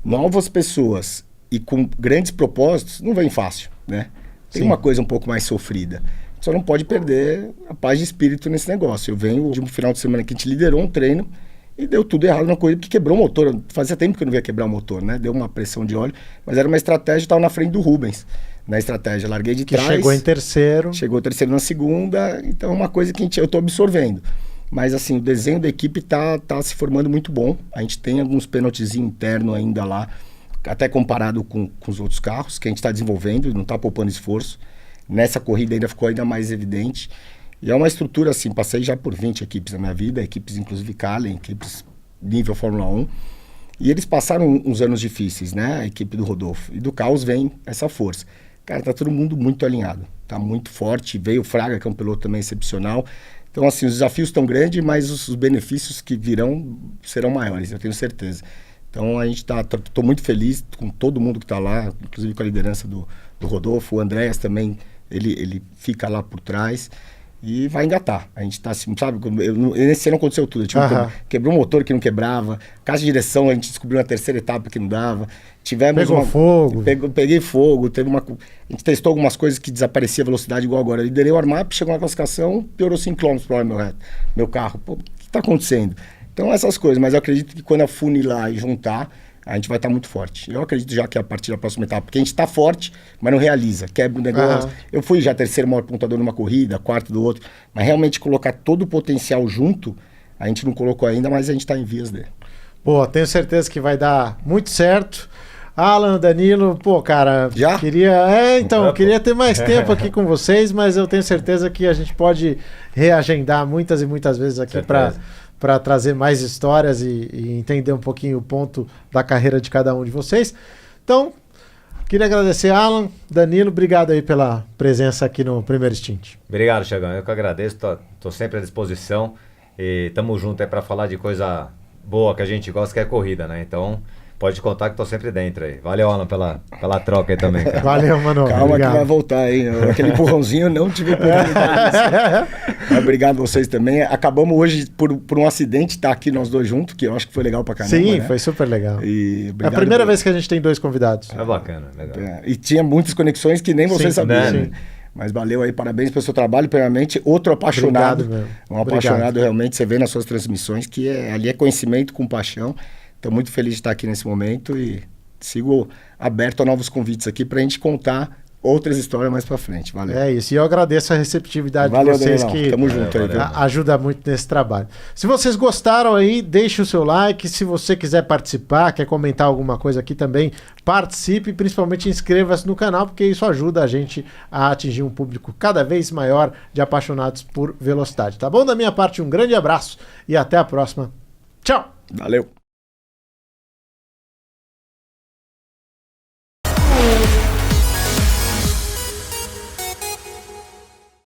Novas pessoas e com grandes propósitos, não vem fácil, né? Tem uma coisa um pouco mais sofrida. Só não pode perder a paz de espírito nesse negócio. Eu venho de um final de semana que a gente liderou um treino e deu tudo errado na corrida, porque quebrou o motor. Fazia tempo que eu não via quebrar o motor, né? Deu uma pressão de óleo, mas era uma estratégia, estava na frente do Rubens. Na estratégia, larguei de trás. Chegou em terceiro. Chegou em terceiro na segunda, então é uma coisa que eu estou absorvendo. Mas assim, o desenho da equipe tá se formando muito bom. A gente tem alguns pênaltis internos ainda lá, até comparado com os outros carros, que a gente está desenvolvendo, não está poupando esforço. Nessa corrida ainda ficou ainda mais evidente. E é uma estrutura assim, passei já por 20 equipes na minha vida, equipes inclusive Calen, equipes nível Fórmula 1. E eles passaram uns anos difíceis, né? A equipe do Rodolfo. E do caos vem essa força. Cara, tá todo mundo muito alinhado, tá muito forte. Veio o Fraga, que é um piloto também excepcional. Então, assim, os desafios estão grandes, mas os benefícios que virão serão maiores, eu tenho certeza. Então, a gente tô muito feliz com todo mundo que está lá, inclusive com a liderança do Rodolfo. O Andréas também, ele fica lá por trás e vai engatar. A gente tá assim, sabe, nesse ano aconteceu tudo. Tipo, quebrou um motor que não quebrava, casa de direção a gente descobriu na terceira etapa que não dava. Pegou fogo. Peguei fogo, a gente testou algumas coisas que desaparecia a velocidade igual agora. Eu liderei o Armap, chegou na classificação, piorou 5 km por hora meu carro. Pô, o que está acontecendo? Então essas coisas, mas eu acredito que quando afunilar e juntar, a gente vai estar muito forte. Eu acredito já que a partir da próxima etapa, porque a gente está forte, mas não realiza, quebra o negócio. Eu fui já terceiro maior pontuador numa corrida, quarto do outro, mas realmente colocar todo o potencial junto, a gente não colocou ainda, mas a gente está em vias dele. Pô, tenho certeza que vai dar muito certo. Alan, Danilo, pô, cara, já? Queria ter mais tempo aqui com vocês, mas eu tenho certeza que a gente pode reagendar muitas e muitas vezes aqui para trazer mais histórias e entender um pouquinho o ponto da carreira de cada um de vocês. Então, Queria agradecer, Alan, Danilo, obrigado aí pela presença aqui no Primeiro Stint. Obrigado, Chagão. Eu que agradeço, tô sempre à disposição e tamo junto aí para falar de coisa boa que a gente gosta, que é corrida, né? Então, pode contar que tô sempre dentro aí. Valeu, Alan, pela troca aí também, cara. Valeu, mano. Calma obrigado. que vai voltar, hein? Aquele empurrãozinho não tive oportunidade. Obrigado a vocês também. Acabamos hoje por um acidente estar aqui nós dois juntos, que eu acho que foi legal pra caramba. Sim, né? foi super legal. E É a primeira vez que a gente tem 2 convidados. É bacana, legal. E tinha muitas conexões que nem você Sim, sabia. né? Mas valeu aí, parabéns pelo seu trabalho, primeiramente. Outro apaixonado. Obrigado mesmo. Apaixonado realmente, você vê nas suas transmissões que ali é conhecimento com paixão. Estou muito feliz de estar aqui nesse momento e sigo aberto a novos convites aqui para a gente contar outras histórias mais para frente. Valeu. É isso, e eu agradeço a receptividade Valeu, de vocês Danilão. que Tamo junto aí, viu? ajuda muito nesse trabalho. Se vocês gostaram aí, deixe o seu like. Se você quiser participar, quer comentar alguma coisa aqui também, participe, principalmente inscreva-se no canal, porque isso ajuda a gente a atingir um público cada vez maior de apaixonados por velocidade. Tá bom? Da minha parte, um grande abraço e até a próxima. Tchau! Valeu.